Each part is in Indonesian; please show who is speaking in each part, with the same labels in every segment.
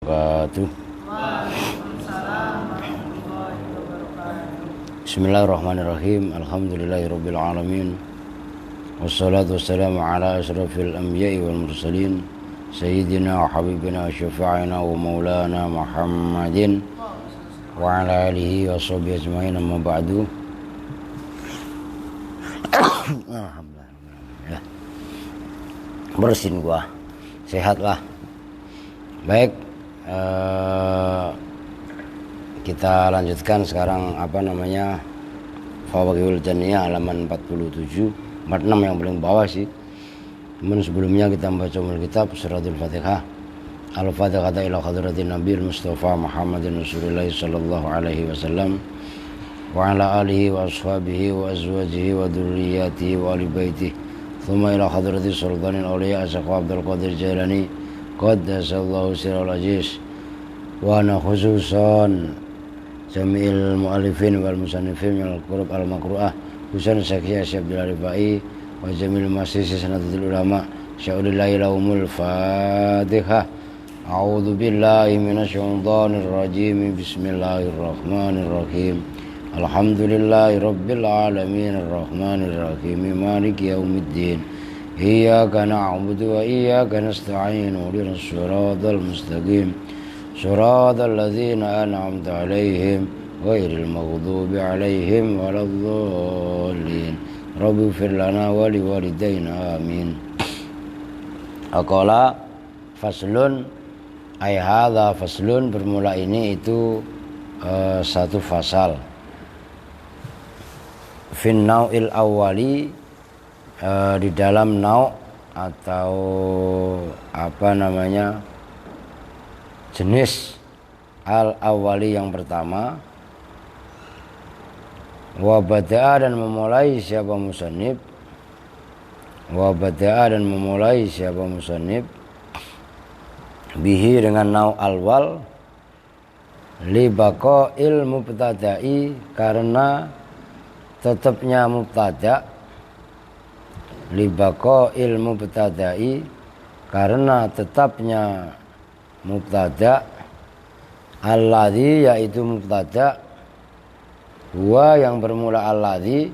Speaker 1: wabarakatuh.
Speaker 2: Waalaikumsalam warahmatullahi wabarakatuh.
Speaker 1: Bismillahirrahmanirrahim. Alhamdulillahirabbil alamin. Wassalatu wassalamu ala asyrafil anbiya'i wal mursalin sayyidina wa habibina wa syafi'ina wa maulana Muhammadin wa ala alihi wa sahbihi ajma'in, amma ba'du. Alhamdulillah. Bersin gua. Sehat lah. Baik, kita lanjutkan sekarang Fawaidul Janiyah halaman 47, 46 yang paling bawah sih. Namun sebelumnya kita membaca umul kitab suratul Fatihah. Al-Fatihah ila hadratin Nabi Mustafa Muhammadin Rasulullah sallallahu alaihi wasallam wa ala alihi wa ashabihi wa azwajihi wa dzurriyyatihi wa ali baitihi. Thumma ila hadratis sultanil awliya Syekh Abdul Qadir Jailani qaddasallahu sirral aziz wa ana khususan jami'il mu'allifin wal musannifin al qurub al makru'ah khususan Syekh Abdul Rifai wa jamil masisi sanadatul ulama syaulillahi lahumul fatihah. A'udzu billahi minasyaitonir rajim. Bismillahirrahmanirrahim. Alhamdulillahi rabbil alamin arrahmanir rahim maliki yaumiddin. Iyyaka na'budu wa iyyaka nasta'in ihdinas siratal mustaqim siratal ladzina an'amta 'alaihim ghairil maghdubi 'alaihim waladdallin. Rabbighfir lana wa liwalidayna amin. Aqala faslun ay hadza faslun, bermula ini itu satu fasal. Fin nau'il awwali, di dalam nau' atau jenis al-awwali yang pertama. Wa bada'a dan memulai siapa musannif. Wa bada'a dan memulai siapa musannif bihi dengan nau' al-wal li baqa'il mubtada'i, karena tetapnya mubtada', libaqa'il mubtada'i, karena tetapnya mubtada', alladzi yaitu mubtada', huwa yang bermula alladzi,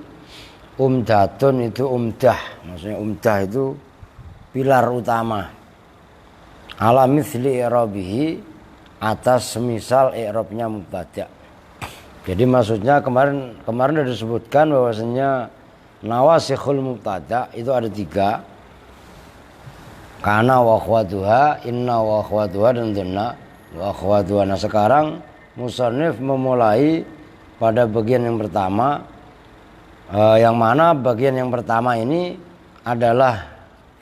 Speaker 1: umdatun itu umdah, maksudnya umdah itu pilar utama, ala mithli i'rabihi, atas semisal i'rabnya mubtada'. Jadi maksudnya kemarin sudah disebutkan bahwasanya nawasikhul mubtada itu ada 3. Kana wa akhwatuha, inna wa akhwatuha, dan dhanna wa akhwatuha. Nah sekarang musannif memulai pada bagian yang pertama, yang mana bagian yang pertama ini adalah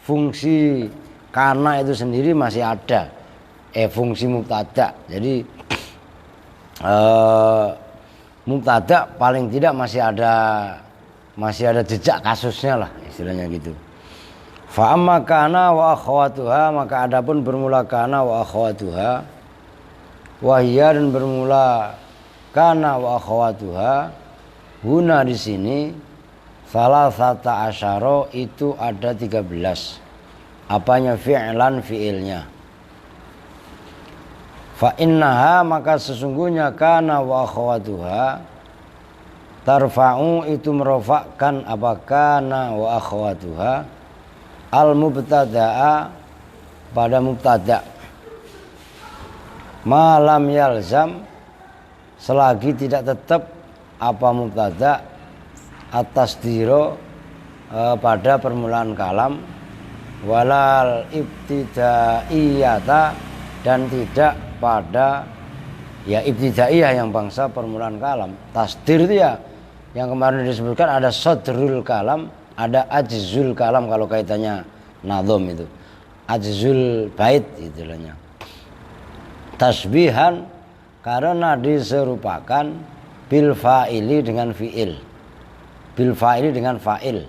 Speaker 1: fungsi kana itu sendiri masih ada, fungsi mubtada. Jadi mubtada paling tidak masih ada jejak kasusnya lah, istilahnya gitu. Fa amma kana wa akhwatuha, maka adapun bermula kana wa akhwatuha, wa hiya, dan bermula kana wa akhwatuha, guna di sini salasata asyara, itu ada 13. Apanya? Fi'lan, fi'ilnya. Fa innaha, maka sesungguhnya kana wa akhwatuha, tarfa'u itu merofakkan apa kana wa akhwatuha, al mubtada'a, pada mubtada', ma lam yalzam, selagi tidak tetap apa mubtada' atas diro, pada permulaan kalam, walal ibtidaiyata, dan tidak pada ibtidaiyah yang bangsa permulaan kalam. Tasdir itu ya yang kemarin disebutkan, ada sadrul kalam, ada ajzul kalam kalau kaitannya nadhom itu. Ajzul bait istilahnya. Tasbihan karena diserupakan bil fa'ili dengan fi'il. Bil fa'ili dengan fa'il.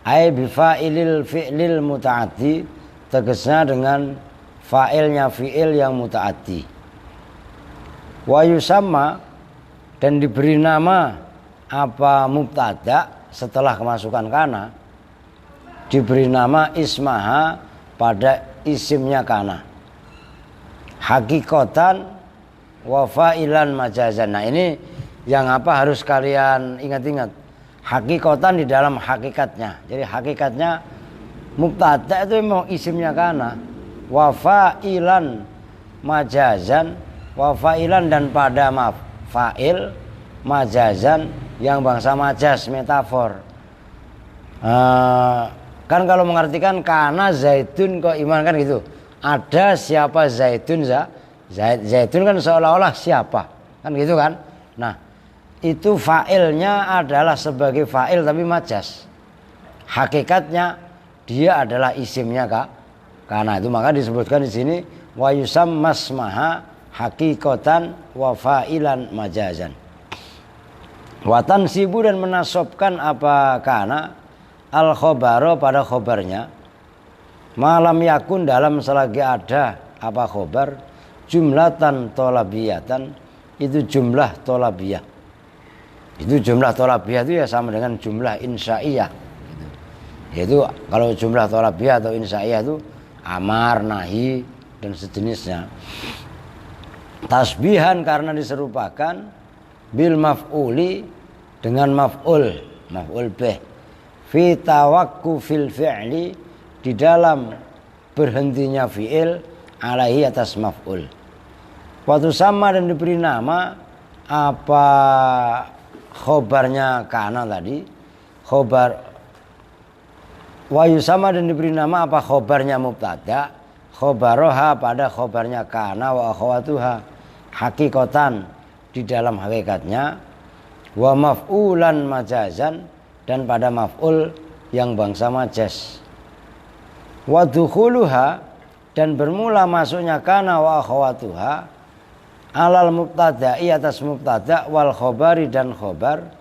Speaker 1: Ai bi fa'ilil fi'lil muta'addi, tegasnya dengan fa'ilnya fi'il yang muta'addi. Wa yusamma, dan diberi nama apa mubtada setelah kemasukan kana, diberi nama ismaha pada isimnya kana. hakikatan wa fa'ilan majazan. Nah ini yang apa harus kalian ingat-ingat. Hakikatan di dalam hakikatnya. Jadi hakikatnya mubtada itu memang isimnya kana. Wa fa'ilan majazan, wa fa'ilan dan pada fa'il majazan yang bangsa majaz, metafor. Kan kalau mengartikan kana zaitun kok iman kan gitu. Ada siapa zaitun zaitun kan seolah-olah siapa kan gitu kan. Nah itu fa'ilnya adalah sebagai fa'il tapi majaz. Hakikatnya dia adalah isimnya kana itu maka disebutkan di sini wa yusammasmaha hakikatan wa fa'ilan majazan. Wa tansibu dan menasobkan apa kana al khobaro pada khobarnya malam yakun dalam selagi ada apa khobar jumlatan tolabiyatan itu jumlah tolabiyah. Itu jumlah tolabiyah itu ya sama dengan jumlah insya'iyah. Yaitu kalau jumlah tolabiyah atau insya'iyah itu amar, nahi dan sejenisnya. Tasbihan karena diserupakan bil maf'uli dengan maf'ul bih fi tawakkufil fi'li di dalam berhentinya fi'il alaihi atas maf'ul. Waktu sama dan diberi nama apa khobarnya kana tadi khobar wa yusama dan diberi nama apa khobarnya mubtada khobaroha pada khobarnya kana wa akhawatuha hakikatan di dalam hakikatnya wa maf'ulan majazan dan pada maf'ul yang bangsa majaz. Wa dukhuluha dan bermula masuknya kana wa akhawatuha alal mubtada'i atas mubtada wal khobari dan khobar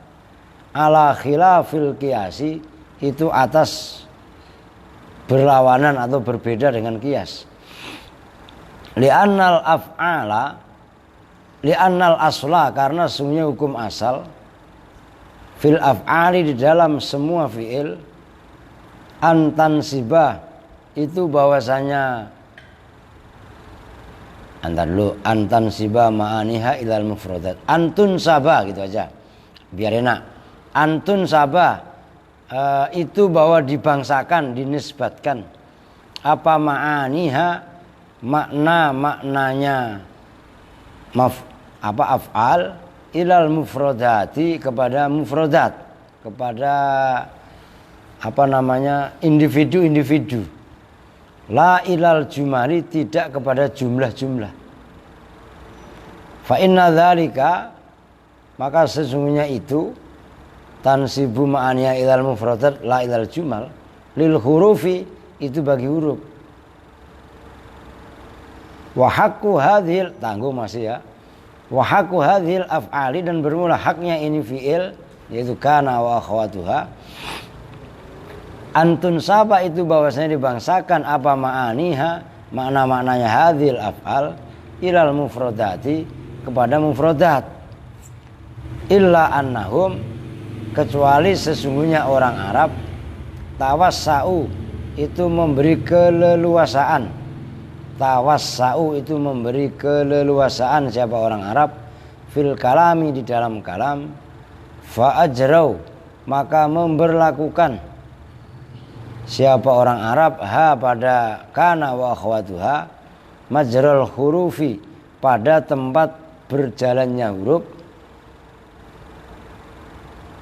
Speaker 1: ala khilafil qiyasi itu atas berlawanan atau berbeda dengan qiyas. Li'annal asla karena sungguhnya hukum asal fil af'ali di dalam semua fi'il antansibah itu bahwasanya antansibah ma'aniha ilal mufradat antun sabah gitu aja biar enak. Antun sabah itu bahwa dibangsakan dinisbatkan apa ma'aniha maknanya af'al ilal mufradati kepada mufradat kepada individu la ilal jumali tidak kepada jumlah-jumlah. Fa inna dzalika maka sesungguhnya itu tansibu ma'aniya ilal mufradat la ilal jumal lil hurufi itu bagi huruf. Wa haqqu hadhil tangguh masih ya. Wa haqqu hadhil af'ali dan bermula haknya ini fi'il yaitu kana wa akhwatuha antun saba itu bahwasanya dibangsakan apa ma'aniha makna-maknanya hadhil af'al ilal mufradati kepada mufradat illa annahum kecuali sesungguhnya orang Arab tawassau itu memberi keleluasaan. Tawassau itu memberi keleluasaan siapa orang Arab fil kalami di dalam kalam fa ajrau maka memberlakukan siapa orang Arab ha pada kana wa akhwatuha majral hurufi pada tempat berjalannya huruf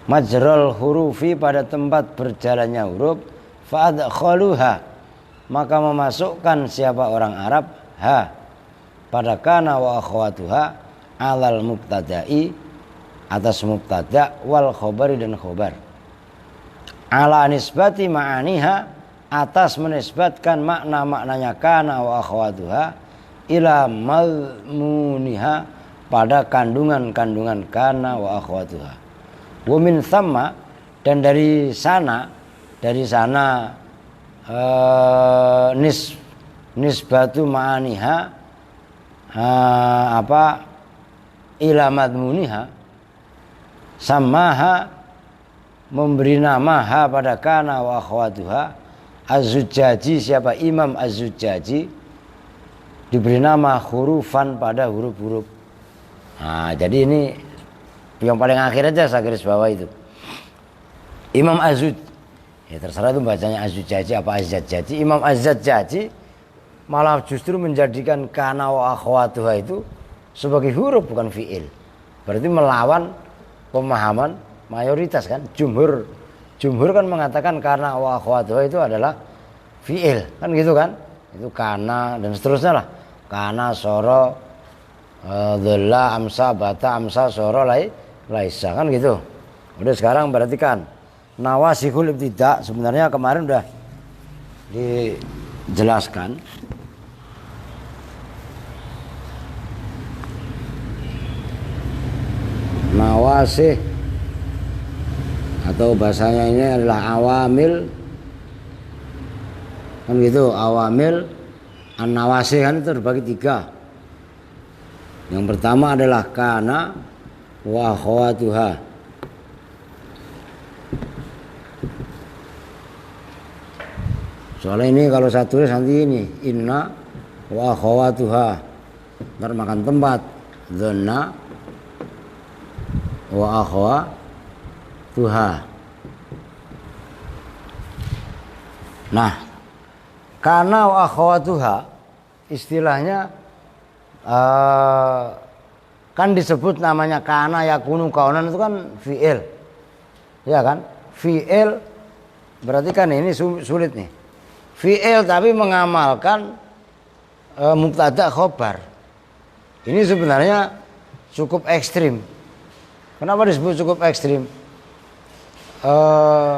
Speaker 1: majral hurufi pada tempat berjalannya huruf fa adkhaluha maka memasukkan siapa orang Arab ha pada kana wa akhwatuha alal mubtada'i atas mubtada wal khobari dan khobar ala nisbati ma'aniha atas menisbatkan makna-maknanya kana wa akhwatuha ila malmuniha pada kandungan-kandungan kana wa akhwatuha wa min thamma dan dari sana nisbatu ma'aniha ila madmuniha samaha memberi nama ha pada kana wa akhwatuha Az-Zujjaji siapa Imam Az-Zujjaji diberi nama hurufan pada huruf-huruf. Nah, jadi ini yang paling akhir aja saya garis bawah itu. Imam Az-Zujjaji, ya terserah itu bacanya Az-Zujjaji apa Az-Zajjaji. Imam Az-Zajjaji malah justru menjadikan kana wa akhwatuha itu sebagai huruf bukan fiil. Berarti melawan pemahaman mayoritas kan. Jumhur kan mengatakan kana wa akhwatuha itu adalah fiil kan gitu kan. Itu kana dan seterusnya lah. Kana, soro, dhalla, amsa, bata, amsa, soro, laisa kan gitu. Udah sekarang perhatikan nawasihul ibtida sebenarnya kemarin udah dijelaskan. Nawasih atau bahasanya ini adalah awamil kan gitu. Awamil an-nawasih kan itu terbagi 3. Yang pertama adalah kana wa akhwatuha. Soalnya ini kalau saya tulis nanti ini inna wa akhwatuha, ntar makan tempat. Dhanna wa akhwatuha. Nah, kana wa akhwatuha istilahnya kan disebut namanya kana yakunu kaunan itu kan fi'il. Ya kan? Fi'il berarti kan ini sulit nih. Fi'il tapi mengamalkan mubtada khobar. Ini sebenarnya cukup ekstrim. Kenapa disebut cukup ekstrim?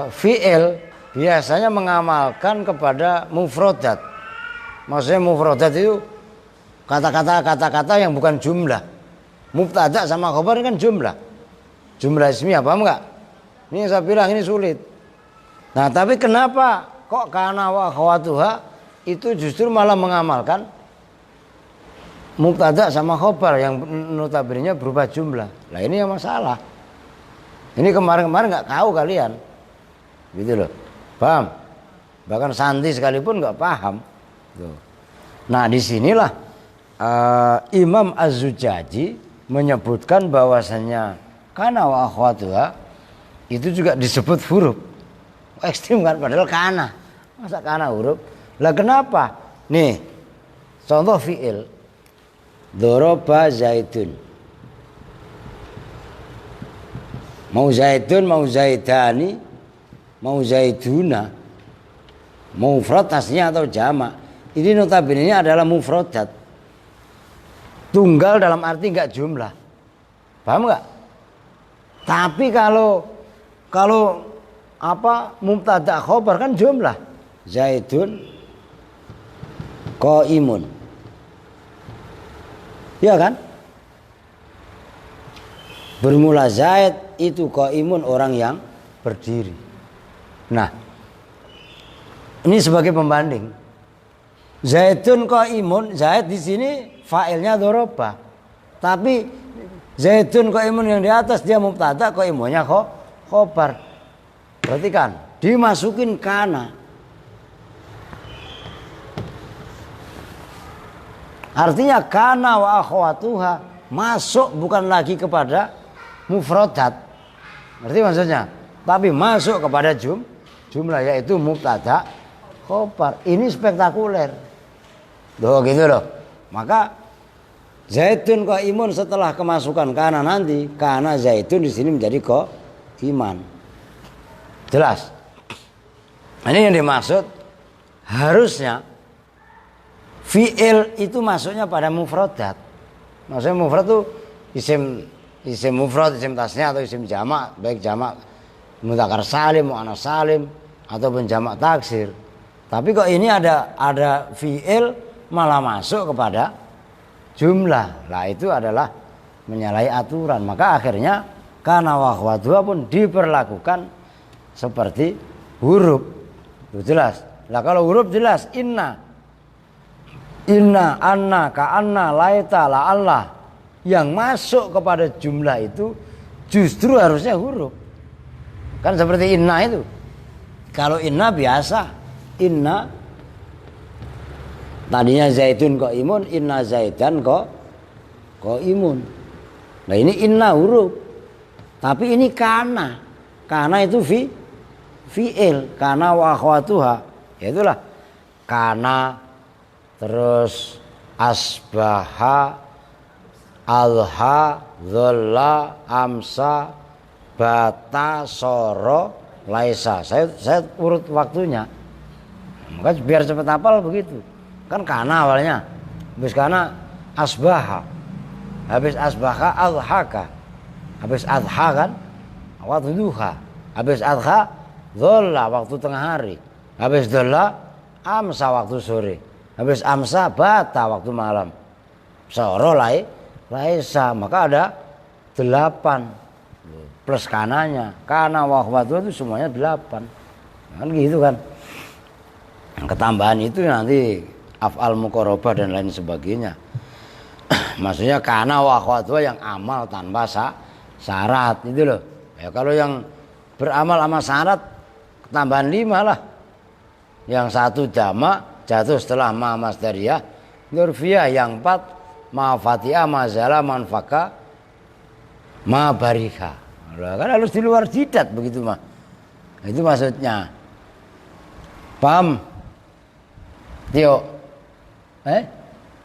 Speaker 1: Fi'il biasanya mengamalkan kepada mufrodat. Maksudnya mufrodat itu kata-kata yang bukan jumlah. Mubtada sama khobar ini kan jumlah. Jumlah ismiyah, paham enggak? Ini yang saya bilang ini sulit. Nah, tapi kenapa kok kana wa akhwatuha itu justru malah mengamalkan mubtada sama khobar yang notabene berubah jumlah. Lah ini yang masalah. Ini kemarin nggak tahu kalian. Gitu loh. Paham? Bahkan Santi sekalipun nggak paham. Tuh. Nah, disinilah Imam Az-Zujjaji menyebutkan bahwasannya kana wa akhwatuha itu juga disebut huruf. Ekstrim kan, padahal kana. Masa kana huruf? Lah kenapa? Nih, contoh fi'il. Doroba zaitun. Mau zaitun, mau zaitani, mau zaituna. Mau mufrad aslinya atau jamak. Ini notabene adalah mufradat. Tunggal dalam arti enggak jumlah. Paham enggak? Tapi kalau mubtada khobar kan jumlah. Zaidun qaimun. Ya kan? Bermula Zaid itu qaimun orang yang berdiri. Nah, ini sebagai pembanding. Zaidun qaimun, Zaid di sini fa'ilnya doroba. Tapi Zaidun qaimun yang di atas dia mubtada, qaimunnya khobar. Perhatikan, dimasukin kana. Artinya kana wa akhwatuha masuk bukan lagi kepada mufradat. Ngerti maksudnya? Tapi masuk kepada jumlah yaitu mubtada khobar. Ini spektakuler. Loh gitu loh. Maka zaitun qaimun setelah kemasukan kana nanti, kana zaitun di sini menjadi qaiman. Jelas. Ini yang dimaksud harusnya fi'il itu masuknya pada mufradat. Maksudnya mufrad itu isim mufrad, isim tasnya atau isim jamak, baik jamak mudzakkar salim, muannats salim ataupun jamak taksir. Tapi kok ini ada fi'il malah masuk kepada jumlah. Lah itu adalah menyalahi aturan. Maka akhirnya kana wa akhwatuha pun diperlakukan seperti huruf. Itu jelas. Lah kalau huruf jelas inna, anna, ka'anna, laita, la'allah. Yang masuk kepada jumlah itu justru harusnya huruf. Kan seperti inna itu. Kalau inna biasa, inna Tadinya zaidun kok imun, inna zaidan kok imun. Nah ini inna huruf. Tapi ini kana. Kana itu fi'il, kana wa akhwatuha. Ya itulah. Kana, terus asbaha, alha, dhalla, amsa, bata, soro, laisa. Saya urut waktunya. Maka biar cepat hafal begitu. Kan kana awalnya. Habis kana asbaha. Habis asbaha adhaka. Habis adha kan waktu duha. Habis adha dhalla waktu tengah hari. Habis dhalla amsa waktu sore. Habis amsa bata waktu malam. Soro laisa. Maka ada 8 plus kananya. Kana wa akhwatuha itu semuanya 8. Kan gitu kan. Ketambahan itu nanti af'al muqarabah dan lain sebagainya. Maksudnya kana wa akhwatuha yang amal tanpa syarat itu loh. Ya kalau yang beramal sama syarat tambahan 5 lah. Yang 1 jamak jatuh setelah ma masdariyah, nurfiyah yang 4 ma fatihah ma zala manfaka ma barika. Kan harus di luar jidat begitu mah. Itu maksudnya. Paham? Tio.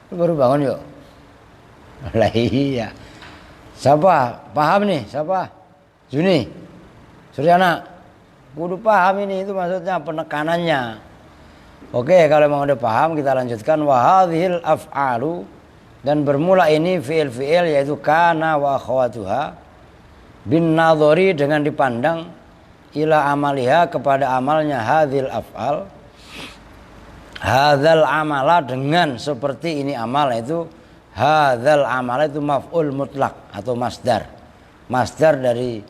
Speaker 1: Baru bangun yuk. Lah iya. Siapa? Paham nih? Siapa? Juni. Suryana. Kudu paham ini, itu maksudnya penekanannya. Oke, kalau memang udah paham kita lanjutkan. Wa hadhil af'alu, dan bermula ini fi'il yaitu kana wa akhwatuha bin nadhari, dengan dipandang ila amaliha, kepada amalnya hadhil af'al. Hadzal amala, dengan seperti ini amal, itu hadzal amala itu maf'ul mutlak atau masdar. Masdar dari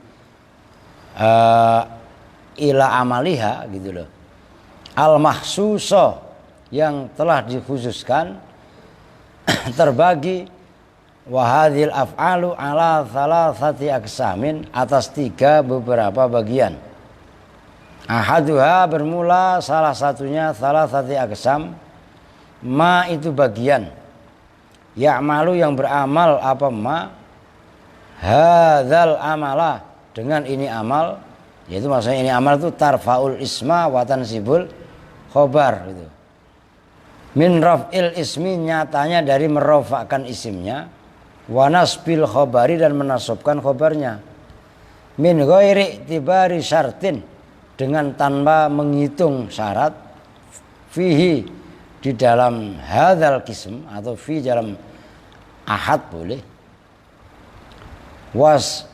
Speaker 1: ila amaliha gitu loh. Al mahsuso, yang telah dikhususkan, terbagi. Wa hadzal af'alu ala thalathati aqsamin, atas 3 beberapa bagian. Ahaduha, bermula salah satunya, thalathati aqsam, ma itu bagian, ya'malu yang beramal apa ma, hadzal amala dengan ini amal, yaitu maksudnya ini amal itu tarfaul isma wa tansibul khobar gitu. Min raf'il ismi, nyatanya dari merofakkan isimnya, wa nasbil khobari, dan menasabkan khobarnya. Min ghairi tibari syartin, dengan tanpa menghitung syarat, fihi di dalam hadzal qism, atau fi dalam ahad boleh, was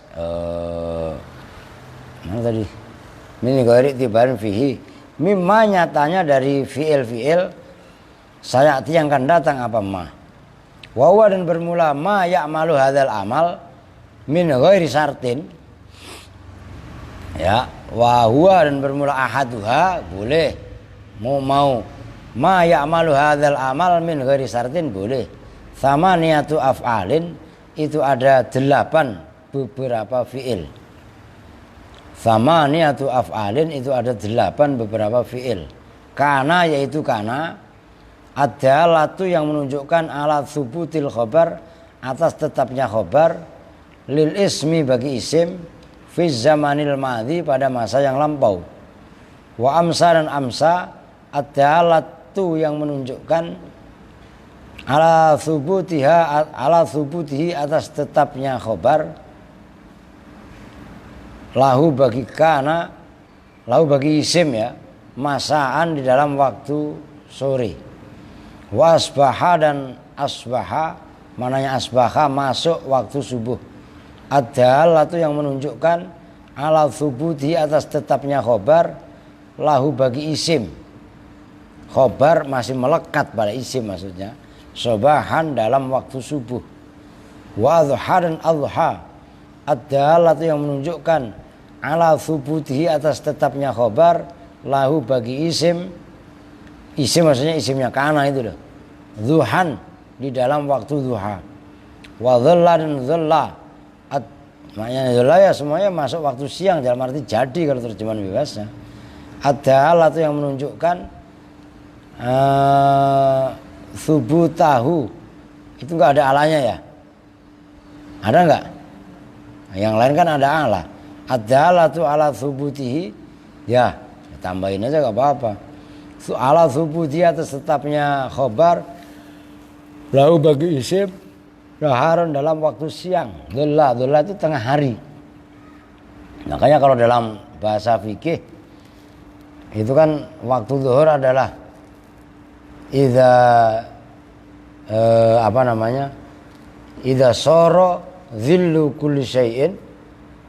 Speaker 1: mana tadi, min ghairi tibarin fihi, mimma, nyatanya dari fi'il sayati yang akan datang apa ma, wawa, dan bermula ma ya'malu hadzal amal min ghairi syartin, ya, wa huwa, dan bermula ahaduha boleh, mau ma ya'malu hadzal amal min ghairi syartin boleh. Tsamaniyatu af'alin, itu ada 8 beberapa fi'il. Tsamaniyatu af'alin, itu ada 8 beberapa fi'il. Kana, yaitu kana, ad-dalatu, yang menunjukkan ala thubutil khobar, atas tetapnya khobar, lil ismi, bagi isim, fi zamanil madhi, pada masa yang lampau. Wa amsa, dan amsa, ad-dalatu, yang menunjukkan ala thubutihi, atas tetapnya khobar, lahu, bagi kana, lahu, bagi isim ya, masaan, di dalam waktu sore. Wa asbaha, dan asbaha, mananya asbaha, masuk waktu subuh. Ad-dalatu, yang menunjukkan ala thubuti, atas tetapnya khobar, lahu, bagi isim. Khobar masih melekat pada isim, maksudnya sobahan, dalam waktu subuh. Wa adha, dan adha, ad-dalatu, yang menunjukkan ala thubutihi, atas tetapnya khobar, lahu, bagi isim. Isim maksudnya isimnya kana itu loh. Duhan, di dalam waktu duha. Wa dhalla, dan dhalla, maknanya dhalla ya semuanya masuk waktu siang, dalam arti jadi kalau terjemahan bebasnya. Ad-dalatu, yang menunjukkan subutahu itu enggak ada alanya ya? Ada enggak? Yang lain kan ada ala. Ad-dalatu ala subutihi, ya tambahin aja enggak apa-apa. Ala subuti atas tetapnya khobar lahu bagi isim naharun dalam waktu siang. Dhulla itu tengah hari. Makanya kalau dalam bahasa fikih itu kan waktu zuhur adalah idza idza sara dhillu kulli syai'in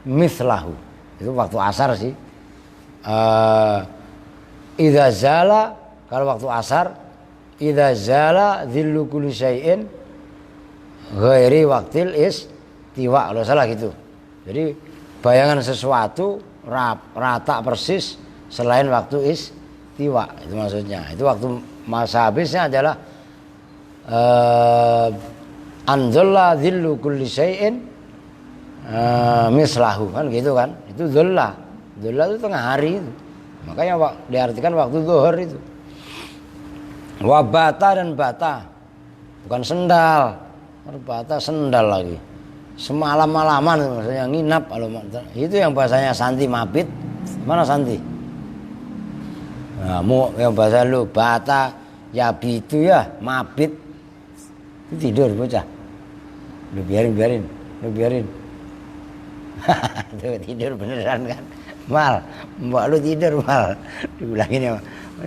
Speaker 1: mithlahu. Itu waktu asar sih. Idza zala, kalau waktu asar, idza zala dhillu kulli syai'in ghairi waqtil istiwa, kalau salah gitu. Jadi bayangan sesuatu rata persis selain waktu istiwa, itu maksudnya. Itu waktu masa habisnya adalah anzalla dhillu kulli syai'in mislahu, kan gitu kan. Itu dhulla itu tengah hari itu. Makanya diartikan waktu zuhur itu. Wabata dan bata, bukan sendal. Bata sendal lagi. Semalam-malaman maksudnya nginap. Itu yang bahasanya Santi mabit. Mana Santi? Nah, yang bahasa lu bata ya bitu ya mabit. Itu tidur bocah. Lu biarin. Tuh, tidur beneran kan. Mal, mbak lu tidur mal. Dibilangin ya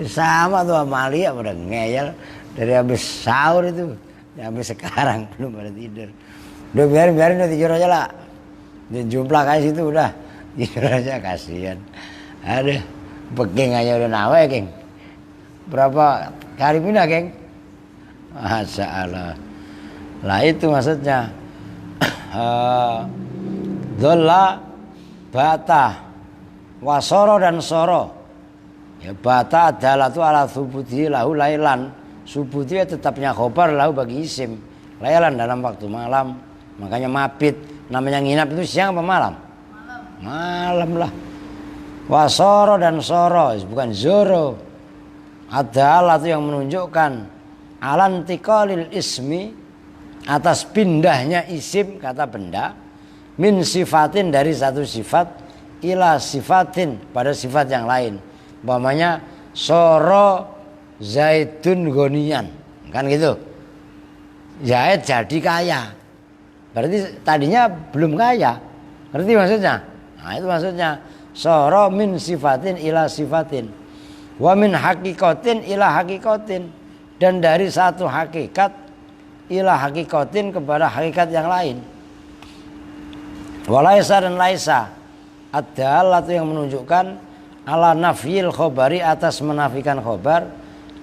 Speaker 1: sama tuh Amalia pada ngeyel dari habis sahur itu sampai sekarang belum pada tidur. Udah biarin udah tidur aja lah. Jumlah kayak situ udah tidur aja, kasihan. Aduh, begeng aja udah nawa ya geng. Berapa kali pindah geng? Masya Allah. Lah itu maksudnya Dholla bata wasoro dan soro. Ya bata adalah tu ala subuti lahu lailan. Subuti tetapnya khobar lahu bagi isim. Lailan dalam waktu malam. Makanya mabit. Namanya nginap itu siang apa malam? Malam lah. Wasoro dan soro, bukan zoro. Adalah tu yang menunjukkan alantiqalil ismi, atas pindahnya isim kata benda, min sifatin dari satu sifat ila sifatin pada sifat yang lain. Umpamanya soro zaidun gonian, kan gitu. Zaid jadi kaya. Berarti tadinya belum kaya. Ngerti maksudnya? Nah, itu maksudnya soro min sifatin ila sifatin. Wa min hakikatin ila hakikatin, dan dari satu hakikat ila hakikatin kepada hakikat yang lain. Walaisa dan laisa adalah itu yang menunjukkan ala nafyil khobari, atas menafikan khobar,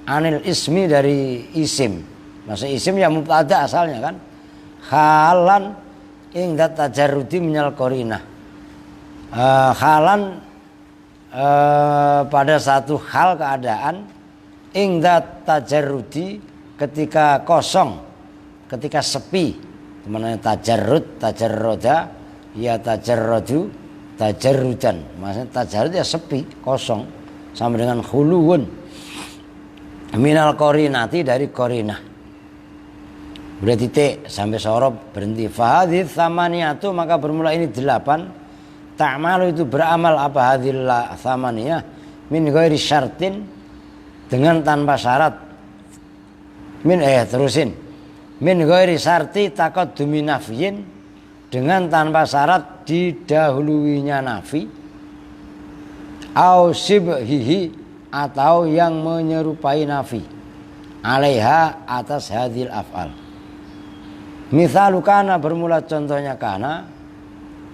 Speaker 1: anil ismi dari isim. Maksudnya isim yang mubtada asalnya kan. Halan ingdat tajarrudi minal qarinah. Halan pada satu hal keadaan, ingdat tajarrudi ketika kosong, ketika sepi. Namanya tajarrud, tajarroda, ya tajarrodu, tajarrudan. Maksudnya tajarrud ya sepi, kosong, sama dengan khuluwun minal qarinati, dari qarinah. Udah titik sampai sorob berhenti. Fahadith thamaniyatu, maka bermula ini 8. Ta'malu itu beramal apa hadhil thamaniyah min ghairi syartin, dengan tanpa syarat. Terusin. Min ghairi syarti taqaddumi nafyin, dengan tanpa syarat didahuluinya nafi. Au sibhihi, atau yang menyerupai nafi. Alaiha, atas hadhil af'al. Misalu kana, bermula contohnya kana.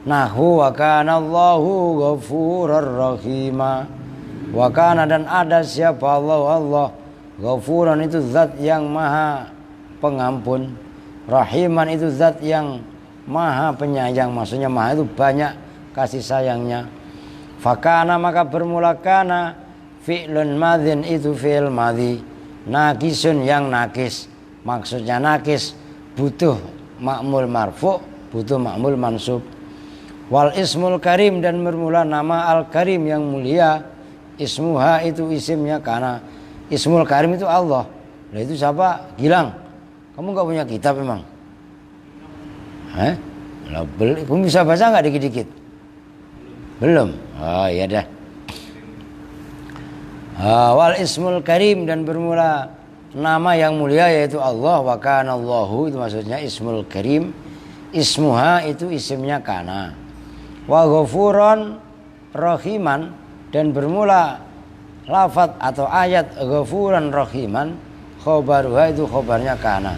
Speaker 1: Nahu wa kana Allahu ghafurur rahima. Wa kana, dan ada siapa Allah ghafuran itu zat yang maha pengampun, rahiman itu zat yang maha penyayang. Maksudnya maha itu banyak kasih sayangnya. Fakana, maka bermula kana fi'lun madhin, itu fi'il madhi, nakisun yang nakis. Maksudnya nakis butuh ma'mul marfu', butuh ma'mul mansub. Wal ismul karim, dan bermula nama al karim yang mulia. Ismuha itu isimnya, karena ismul karim itu Allah. Lah itu siapa? Gilang. Kamu nggak punya kitab emang? Lah kamu bisa baca nggak dikit-dikit? Belum. Oh iya dah. Wal ismul karim, dan bermula nama yang mulia yaitu Allah. Wa kana Allahu, itu maksudnya ismul karim. Ismuha itu isimnya kana. Wa ghafuron rahiman, dan bermula lafaz atau ayat ghafuran rahiman, khobaruha itu khobarnya kana.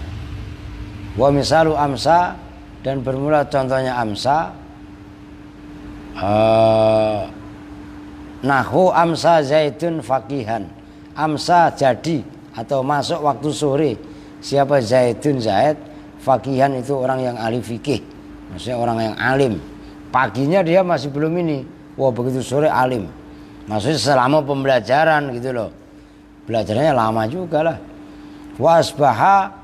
Speaker 1: Wa misalu amsa, dan bermula contohnya amsa, nahu amsa zaidun faqihan, amsa jadi atau masuk waktu sore siapa zaidun zaid, faqihan itu orang yang ahli fikih, maksudnya orang yang alim. Paginya dia masih belum ini, wah begitu sore alim. Maksudnya selama pembelajaran gitu loh. Belajarnya lama juga lah. Wa asbaha,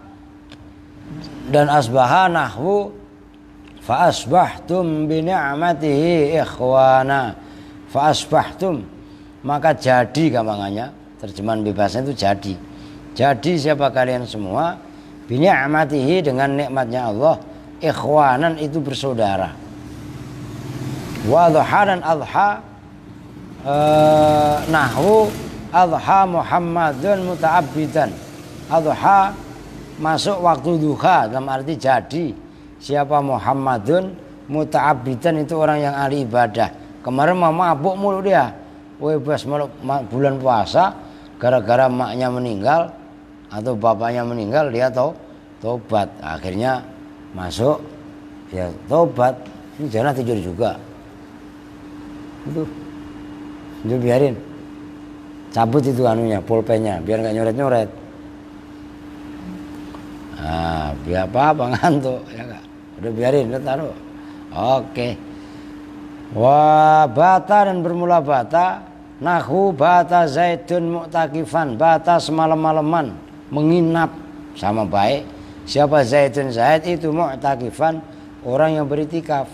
Speaker 1: dan asbaha nahwu fa asbahtum bi ni'matihi ikhwana. Fa asbahtum, maka jadi gampangannya. Terjemahan bebasnya itu jadi. Jadi siapa kalian semua bi ni'matihi, dengan nikmatnya Allah, ikhwanan itu bersaudara. Wa adha, dan adha nahwu adha Muhammadun muta'abbidan. Adha masuk waktu duha, dalam arti jadi siapa Muhammadun muta'abbidan, itu orang yang ahli ibadah. Kemarin mabuk mulu dia, bebas bulan puasa, gara-gara maknya meninggal atau bapaknya meninggal, dia tobat, akhirnya masuk ya tobat. Ini jangan tidur juga itu. Itu biarin, cabut itu anunya, pulpennya, biar nggak nyoret-nyoret. Biar apa ngantuk ya nggak? Udah biarin, udah taruh. Oke. Wa bata, dan bermula bata nahu bata zaidun mu'takifan, bata semalam-malaman menginap, sama baik siapa zaidun zaid itu mu'takifan, orang yang beritikaf.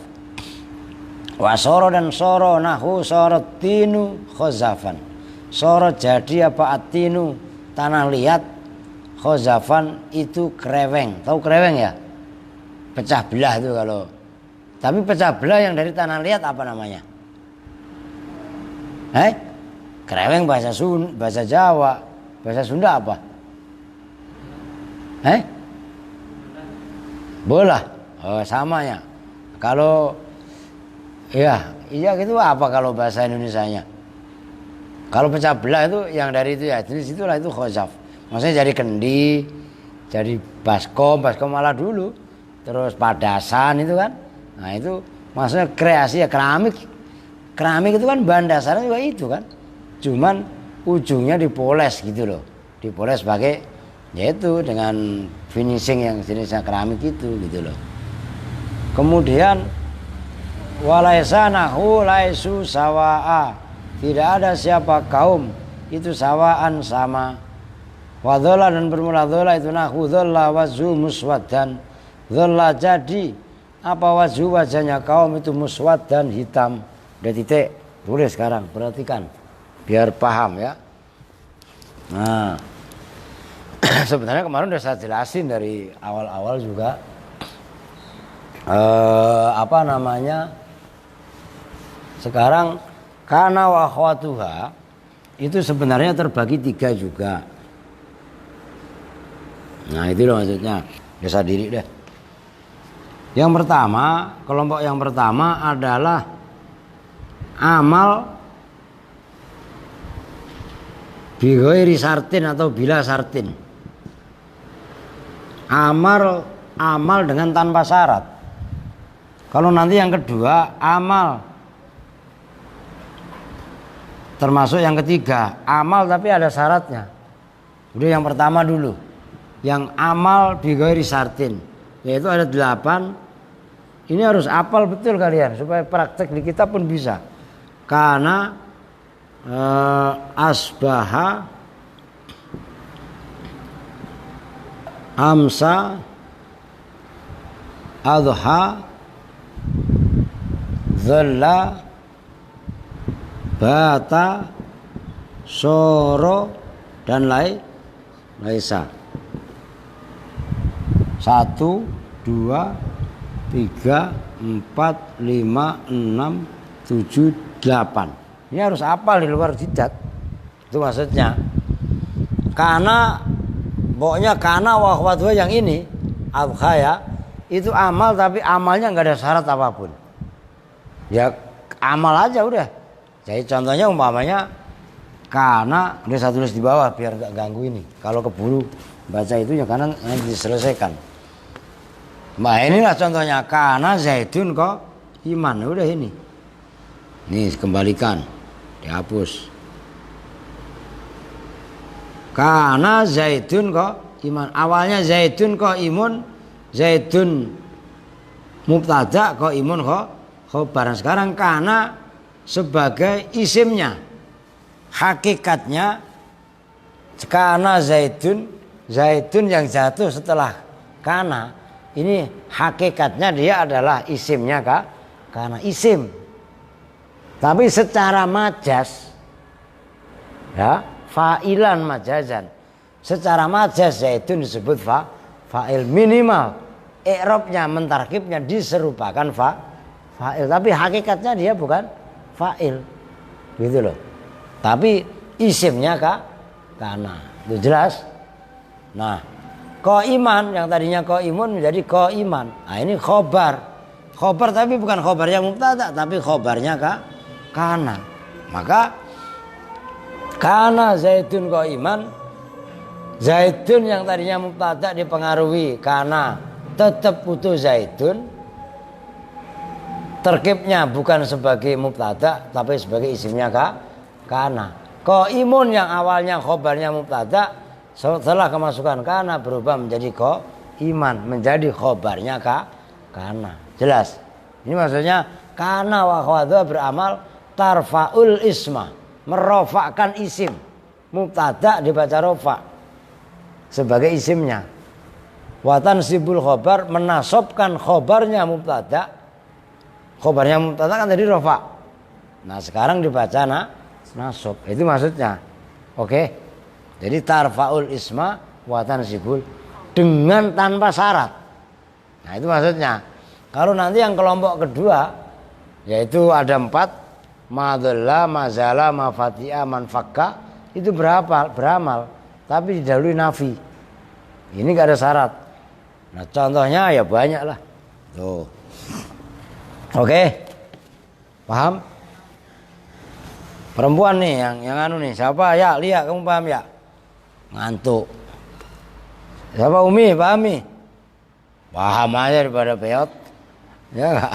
Speaker 1: Wasoro, dan soro nahu sorot tinu khozafan, sorot jadi apa atinu tanah liat, khozafan itu kreweng. Tahu kreweng ya? Pecah belah itu kalau. Tapi pecah belah yang dari tanah liat apa namanya? Kreweng bahasa Jawa, bahasa Sunda apa? Bola. Oh, samanya. Kalau iya gitu apa kalau bahasa Indonesianya? Kalau pecah belah itu yang dari itu ya, jenis itulah itu khozaf. Maksudnya jadi kendi, jadi baskom malah dulu, terus padasan itu kan. Nah itu maksudnya kreasi ya, keramik itu kan bahan dasarnya juga itu kan. Cuman ujungnya dipoles gitu loh, dipoles pakai yaitu dengan finishing yang jenisnya keramik itu gitu loh. Kemudian walaisa nahu laisu sawa'a, tidak ada siapa kaum itu sawaan sama. Wadzola, dan bermula dzola itu nahu dzola wajhu muswaddan, dzola jadi apa wajhu, wajahnya kaum itu muswaddan, hitam. Udah titik, tulis sekarang, perhatikan biar paham ya. Nah sebenarnya kemarin udah saya jelasin dari awal-awal juga. Sekarang kana wa akhwatuha itu sebenarnya terbagi 3 juga. Nah itu loh maksudnya, desa diri deh. Yang pertama, kelompok yang pertama adalah amal bighairi sartin atau bila sartin. Amal dengan tanpa syarat. Kalau nanti yang kedua amal, termasuk yang ketiga amal tapi ada syaratnya. Udah yang pertama dulu, yang amal bighairi sartin, yaitu ada 8. Ini harus hafal betul kalian supaya praktek di kitab pun bisa. Karena asbaha, amsa, adha, dhalla, bata, soro, dan laisa. 1, 2, 3, 4, 5, 6, 7, 8. Ini harus hafal di luar jidat. Itu maksudnya. Karena pokoknya karena wa akhwatuha yang ini al-khaya itu amal, tapi amalnya nggak ada syarat apapun. Ya amal aja udah. Jadi contohnya umpamanya karena dia saya tulis di bawah biar nggak ganggu ini. Kalau keburu baca itu ya karena nanti diselesaikan. Nah inilah contohnya karena Zaidun kok iman, udah ini. Nih kembalikan, dihapus. Karena Zaidun kok iman. Awalnya Zaidun kok imun, Zaidun mubtada kok imun kok khobar. Sekarang karena sebagai isimnya, hakikatnya karena Zaidun yang jatuh setelah karena ini hakikatnya dia adalah isimnya kak, karena isim. Tapi secara majas ya fa'ilan majazan. Secara majas Zaidun disebut fa'il minimal. I'rabnya mentarkibnya diserupakan fa'il, tapi hakikatnya dia bukan fa'il. Gitu loh. Tapi isimnya karena. Itu jelas? Nah, qaiman yang tadinya qaimun menjadi qaiman. Nah, ini khobar. Khobar tapi bukan khobarnya mubtada, tapi khobarnya karena. Maka karena Zaidun qaiman, Zaidun yang tadinya mubtada dipengaruhi karena tetap butuh Zaidun. Terkibnya bukan sebagai mubtada tapi sebagai isimnya karena. Qaimun yang awalnya khobarnya mubtada setelah kemasukan karena berubah menjadi qaiman, menjadi khobarnya karena. Jelas? Ini maksudnya karena wa akhwatuha beramal tarfaul isma, merofakkan isim. Mubtada dibaca rofa sebagai isimnya. Wa tansibul khobar, menasobkan khobarnya mubtada. Khobarnya mubtada kan tadi rofa. Nah sekarang dibaca nasob. Itu maksudnya. Oke. Jadi tarfaul isma wa tansibul dengan tanpa syarat. Nah itu maksudnya. Kalau nanti yang kelompok kedua yaitu ada 4, madalla, mazala, mafati'a, manfakka, itu beramal, tapi didahului nafi. Ini gak ada syarat. Nah contohnya ya banyak lah. Tuh. Oke. Paham? Perempuan nih yang anu nih, siapa? Ya, Lia, kamu paham ya? Ngantuk. Siapa Umi? Pahami? Paham aja daripada peot. Ya lah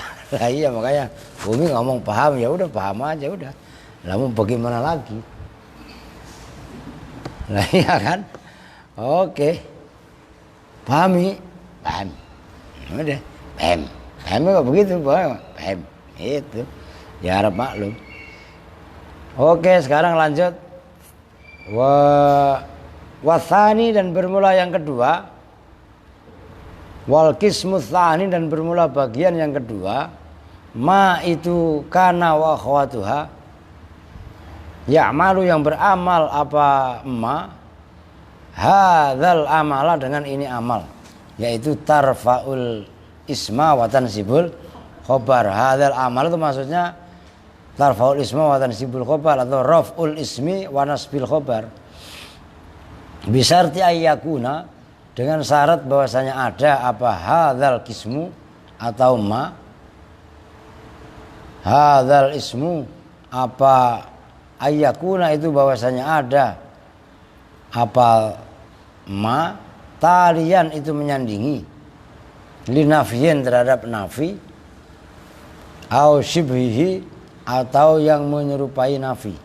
Speaker 1: iya makanya Umi ngomong paham, ya udah paham aja udah. Lalu bagaimana lagi? Lah iya kan? Oke. Pahami? Paham. Udah, paham. Paham kok begitu, paham. Itu. Ya harap maklum. Oke, sekarang lanjut. Wasani dan bermula yang kedua. Wal qismu tsani dan bermula bagian yang kedua. Ma itu kana wa akhwatuha. Ya'malu yang beramal apa ma. Hadzal amala dengan ini amal. Yaitu tarfaul isma wa tansibul khobar. Hadzal amal itu maksudnya tarfaul isma wa tansibul khobar atau raf'ul ismi wa nasbil khobar. Bisarti ayyakuna, dengan syarat bahwasanya ada apa hadzal qismu atau ma. Hadzal ismu apa ayyakuna itu bahwasanya ada apa ma talian itu menyandingi linafiyin terhadap nafi au shibhihi atau yang menyerupai nafi.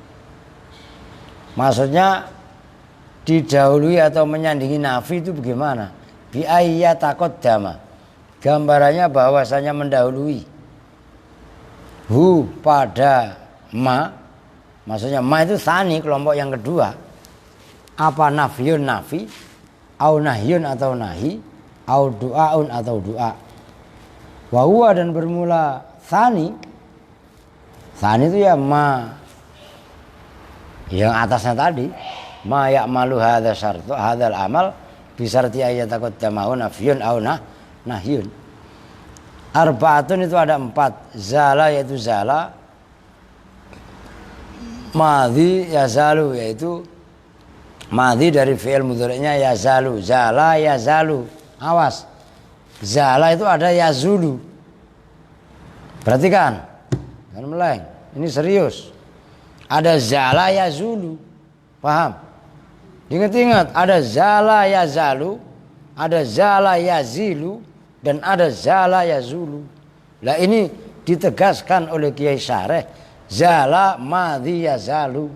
Speaker 1: Maksudnya didahului atau menyandingi nafi itu bagaimana? Bi ayyataqaddama. Gambarannya bahwasanya mendahului. Hu pada ma. Maksudnya ma itu tsani, kelompok yang kedua. Apa nafyun nafi, au nahyun atau nahi, au du'aun atau doa. Wa huwa dan bermula tsani. Tsani itu ya ma yang atasnya tadi. Ma ya'malu hadza syartu hadzal amal bisarti ayataqaddamahu nafyun au nahyun. Arba'atun itu ada 4. Zala yaitu zala, madhi yazalu yaitu madhi dari fi'il mudhari'nya yazalu, zala yazalu. Awas, zala itu ada yazulu. Perhatikan, jangan meleng, ini serius. Ada zala yazulu, paham? Ingat-ingat, ada zala yazalu, ada zala yazilu, dan ada zala yazulu. Lah ini ditegaskan oleh Kiai Syareh, zala madhi yazalu.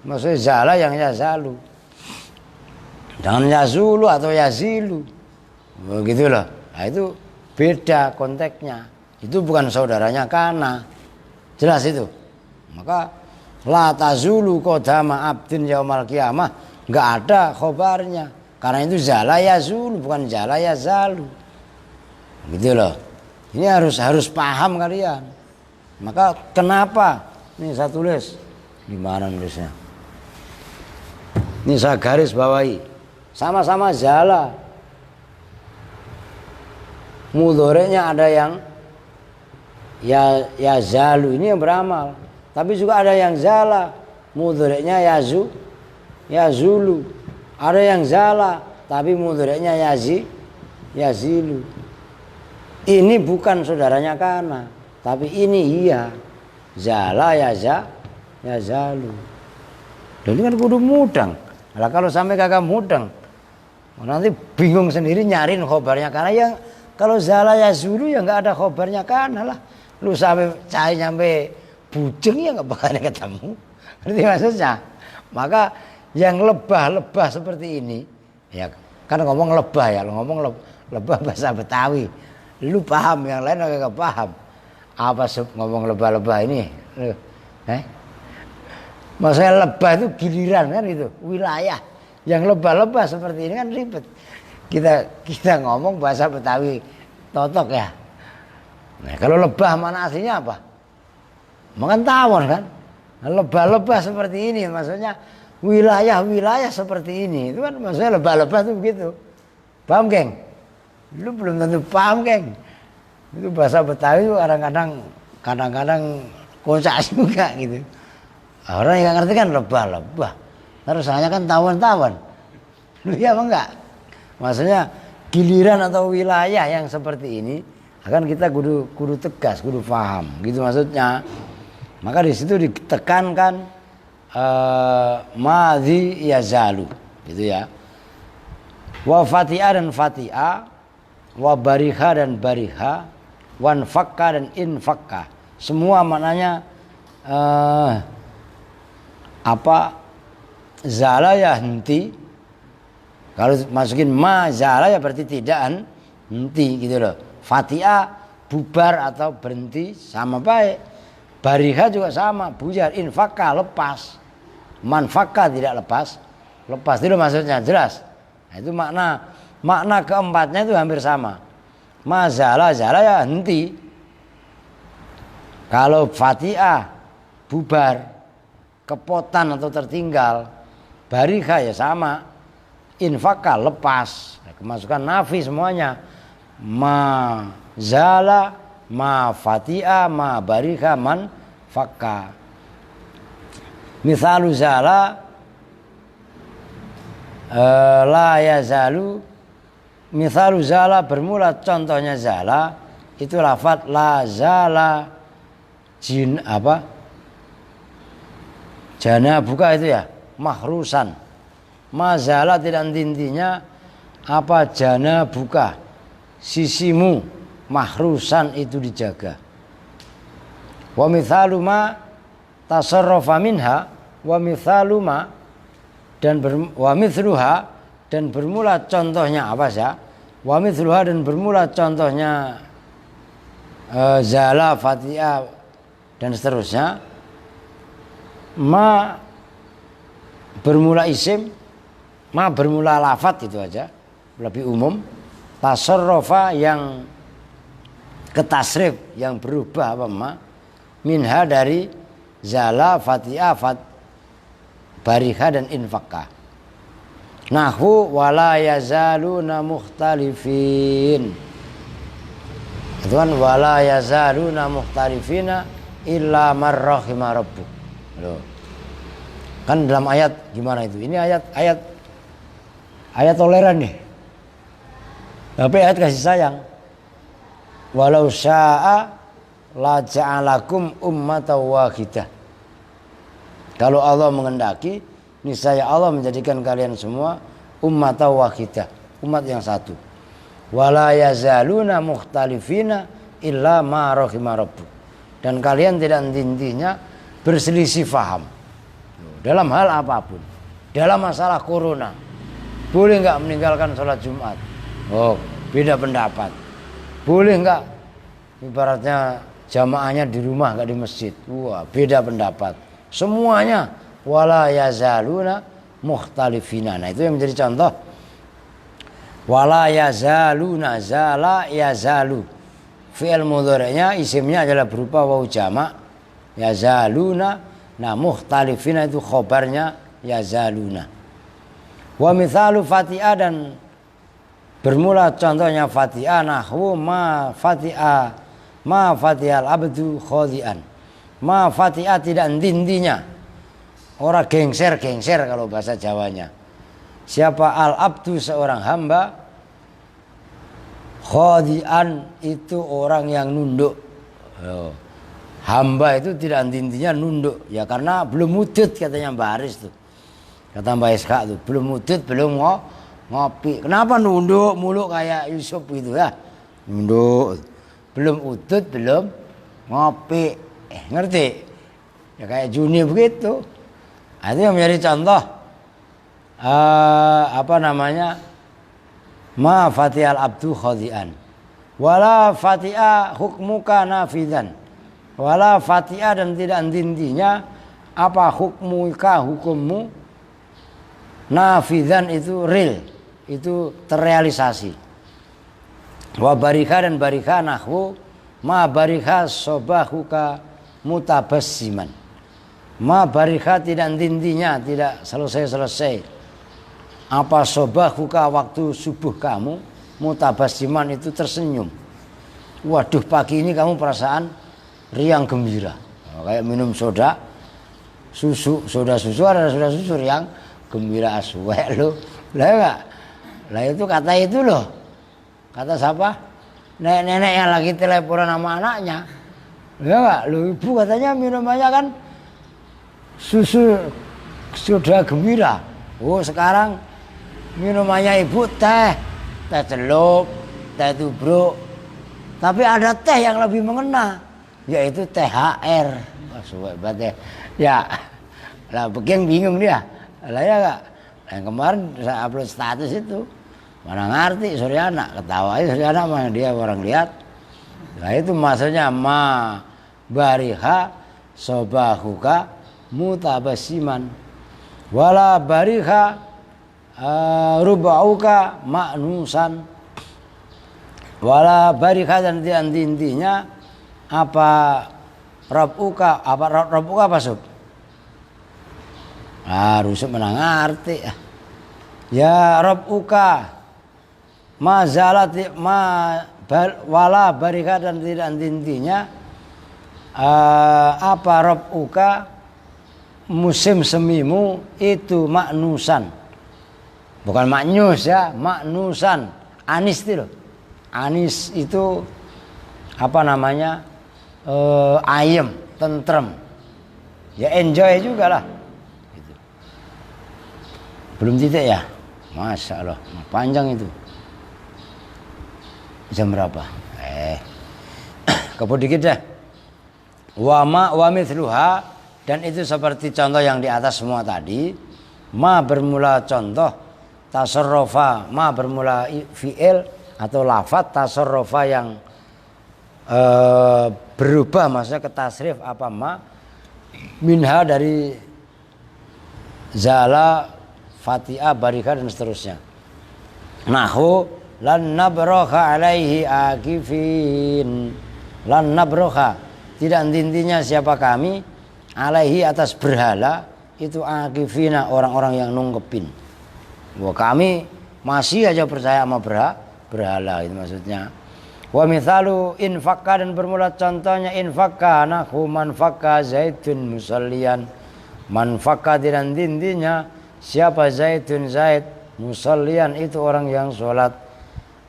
Speaker 1: Maksudnya zala yang yazalu. Jangan yazulu atau yazilu. Begitu loh. Nah itu beda konteksnya. Itu bukan saudaranya kana. Jelas itu. Maka la tazulu qadama abdin yaumal qiyamah, enggak ada khobarnya. Karena itu zala yazulu bukan zala yazalu. Gitu loh. Ini harus paham kalian. Maka kenapa? Nih saya tulis. Di mana nulisnya? Ini saya garis bawahi. Sama-sama zala. Mudhari'nya ada yang ya zalu, ini yang beramal. Tapi juga ada yang zala. Mudhari'nya yazulu. Ada yang zala, tapi mudhari'nya yazilu. Ini bukan saudaranya kana, tapi ini iya. Zala yazalu. Dan ini kan kudu mudang. Nah, kalau sampai kagak mudang, nanti bingung sendiri nyariin khobarnya kana. Yang kalau zala yazulu ya nggak ada khobarnya kana lah. Lu sampai cari sampai bujeng ya nggak bakalan ketemu. Ngerti maksudnya? Maka yang lebah seperti ini, ya kan ngomong lebah ya, ngomong lebah bahasa Betawi. Lu paham, yang lain agak paham. Apa ngomong lebah-lebah ini? Maksudnya lebah itu giliran kan itu, wilayah. Yang lebah-lebah seperti ini kan ribet. Kita ngomong bahasa Betawi totok ya. Nah, kalau lebah mana aslinya apa? Makan tawon kan? Lebah-lebah seperti ini maksudnya wilayah-wilayah seperti ini. Itu kan maksudnya lebah-lebah itu begitu. Paham, geng? Lu belum tentu paham, geng. Itu bahasa Betawi itu kadang-kadang kocak juga gitu. Orang yang ngerti kan lebah-lebah. Terus hanya kan tawon-tawon. Lu ya apa enggak? Maksudnya giliran atau wilayah yang seperti ini akan kita kudu tegas, kudu paham. Gitu maksudnya. Maka di situ ditekankan madhi yazalu, gitu ya. Wa fati'a dan fati'a, wa bariha dan bariha, wan fakka dan infakka. Semua maknanya zala ya henti. Kalau masukin ma zala ya berarti tidak henti gitu loh. Fatiha bubar atau berhenti sama baik. Bariha juga sama, bujar. Infakka lepas. Manfakka tidak lepas. Lepas itu maksudnya jelas. Nah, itu makna keempatnya itu hampir sama. Ma zala ya henti. Kalau fatiha bubar, kepotan atau tertinggal. Bariha ya sama. Infakka lepas. Nah, kemasukan nafi semuanya. Ma zala, ma fatiha, ma bariha, man fakka. Misalu zala la yazalu. Misalu zala bermula contohnya zala itu lafaz la zala jana buka itu ya, mahrusan. Mazala tidak intinya apa jana buka, sisimu mahrusan itu dijaga. Wa mithalu ma tasarrafa minha wa mithalu ma dan wa mithluha dan bermula contohnya apa sih? Wa mithluha dan bermula contohnya zala, fatiha dan seterusnya. Ma bermula isim, ma bermula lafat itu aja, lebih umum. Tasarrufa yang ketasrif, yang berubah apa ma? Minha dari zala, fatiha, bariha dan infakka. Nahwu wala yazaluna mukhtalifin. Itu kan wala yazaluna mukhtalifina illa man rahima rabbuk. Loh. Kan dalam ayat gimana itu? Ini ayat toleran nih. Tapi ayat kasih sayang. Walau syaa la ja'alakum ummatan wahidah. Kalau Allah mengendaki, niscaya Allah menjadikan kalian semua ummatan wahidah, umat yang satu. Wala yazaluna mukhtalifina illa ma rahima rabbuk. Dan kalian tidak intinya berselisih faham dalam hal apapun. Dalam masalah corona, boleh nggak meninggalkan sholat Jumat? Oh, beda pendapat. Boleh nggak ibaratnya jamaahnya di rumah nggak di masjid? Wah, beda pendapat. Semuanya wala yazaluna mukhtalifina. Nah, itu yang menjadi contoh. Wala yazaluna, zala yazalu. Fi'il mudhari'nya isimnya adalah berupa wawu jamak yazaluna. Nah, mukhtalifina itu khobarnya yazaluna. Wa mithalu fatiha, dan bermula contohnya fatiha nahwu ma fatihal abdu khodian. Ma fatiha tidak intinya. Orang gengser kalau bahasa Jawanya. Siapa al-abdu seorang hamba, khodian itu orang yang nunduk. Hamba itu tidak intinya nunduk. Ya karena belum wujud katanya Mbak Haris tuh. Kata Mbak Iska tuh, belum wujud, belum ngopi. Kenapa nunduk mulu kayak Yusuf gitu ya? Nunduk. Belum wujud, belum ngopi. Ngerti? Ya kayak Juni begitu. Nah, itu yang menjadi contoh. Ma fatihal abdu khodian. Wala fatihah hukmuka nafidan. Wala fatihah, dan tidak intinya apa hukmuka, hukummu. Nafidan itu real, itu terrealisasi. Wa barika, dan barika nahwu ma barika sobahuka mutabassiman. Ma barika tidak intinya, tidak selesai. Apa sobahuka, waktu subuh kamu mutabassiman itu tersenyum. Waduh, pagi ini kamu perasaan riang gembira. Kayak minum soda susu ada soda susu riang gembira aswek lo. Lah enggak? Lah itu kata itu loh. Kata siapa? Nenek yang lagi teleponan sama anaknya. Ya enggak? Lo ibu katanya minumannya kan susu soda gembira. Oh, sekarang minumannya ibu teh celup, teh tubruk. Tapi ada teh yang lebih mengena, yaitu THR. Wah, suwe banget ya. Lah begeng bingung dia. Lah ya enggak? Yang kemarin saya upload status itu. Mana ngerti Suryana, ketawa aja Suryana mah dia orang lihat. Nah itu maksudnya ma bariha sobahuka mutabassiman. Wala bariha rubauka maknusan. Wala bariha, dan intinya apa rabuka, apa sub? Rusuk menang arti. Ya rabuka wala bariha, dan tidak intinya apa rabuka, musim semimu itu maknusan. Bukan maknyus ya, maknusan. Anis itu loh. Anis itu apa namanya? Ayem, tentrem. Ya enjoy juga lah. Gitu. Belum titik ya? Masya Allah, panjang itu. Jam berapa? Kebut dikit deh. Wa mithluha, dan itu seperti contoh yang di atas semua tadi. Ma bermula contoh, tasarrufa, ma bermula fi'il atau lafaz, tasarrufa yang berubah, maksudnya ke tasrif apa ma, minha dari zala, fatiha, barika, dan seterusnya. Nahu lan nabroha alaihi akifin. Lan nabroha, tidak intinya siapa kami, alaihi atas berhala, itu akifina, orang-orang yang nungkepin. Wah, kami masih aja percaya sama berhala itu maksudnya. Wa mithalu infakka, dan bermula contohnya infakka nahu manfakka zaitun musallian. Manfakka dan dindinya siapa zaitun zaid, musallian itu orang yang sholat.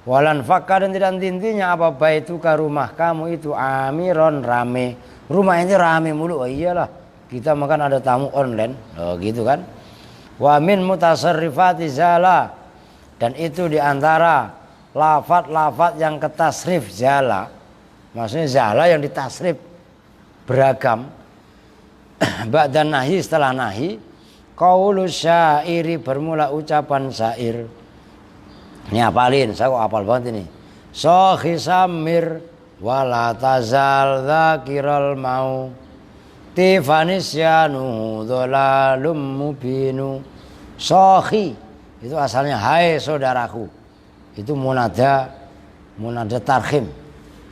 Speaker 1: Walan fakka, dan tidak dindinya apa baituka rumah kamu itu amiron rame. Rumah ini rame mulu. Oh iyalah, kita makan ada tamu online. Oh gitu kan. Wa min mutasarrifati zala, dan itu diantara lafat-lafat yang ketasrif zala, maksudnya zala yang ditasrif beragam. Ba'dan nahi, setelah nahi, qaulu syairi, bermula ucapan syair. Ini hafalin, saya kok hafal banget ini. Sokhi samir wala tazal dzakiral mau tifanisyanu dhalalum mubinu. Sokhi itu asalnya hai saudaraku. Itu munada tarhim.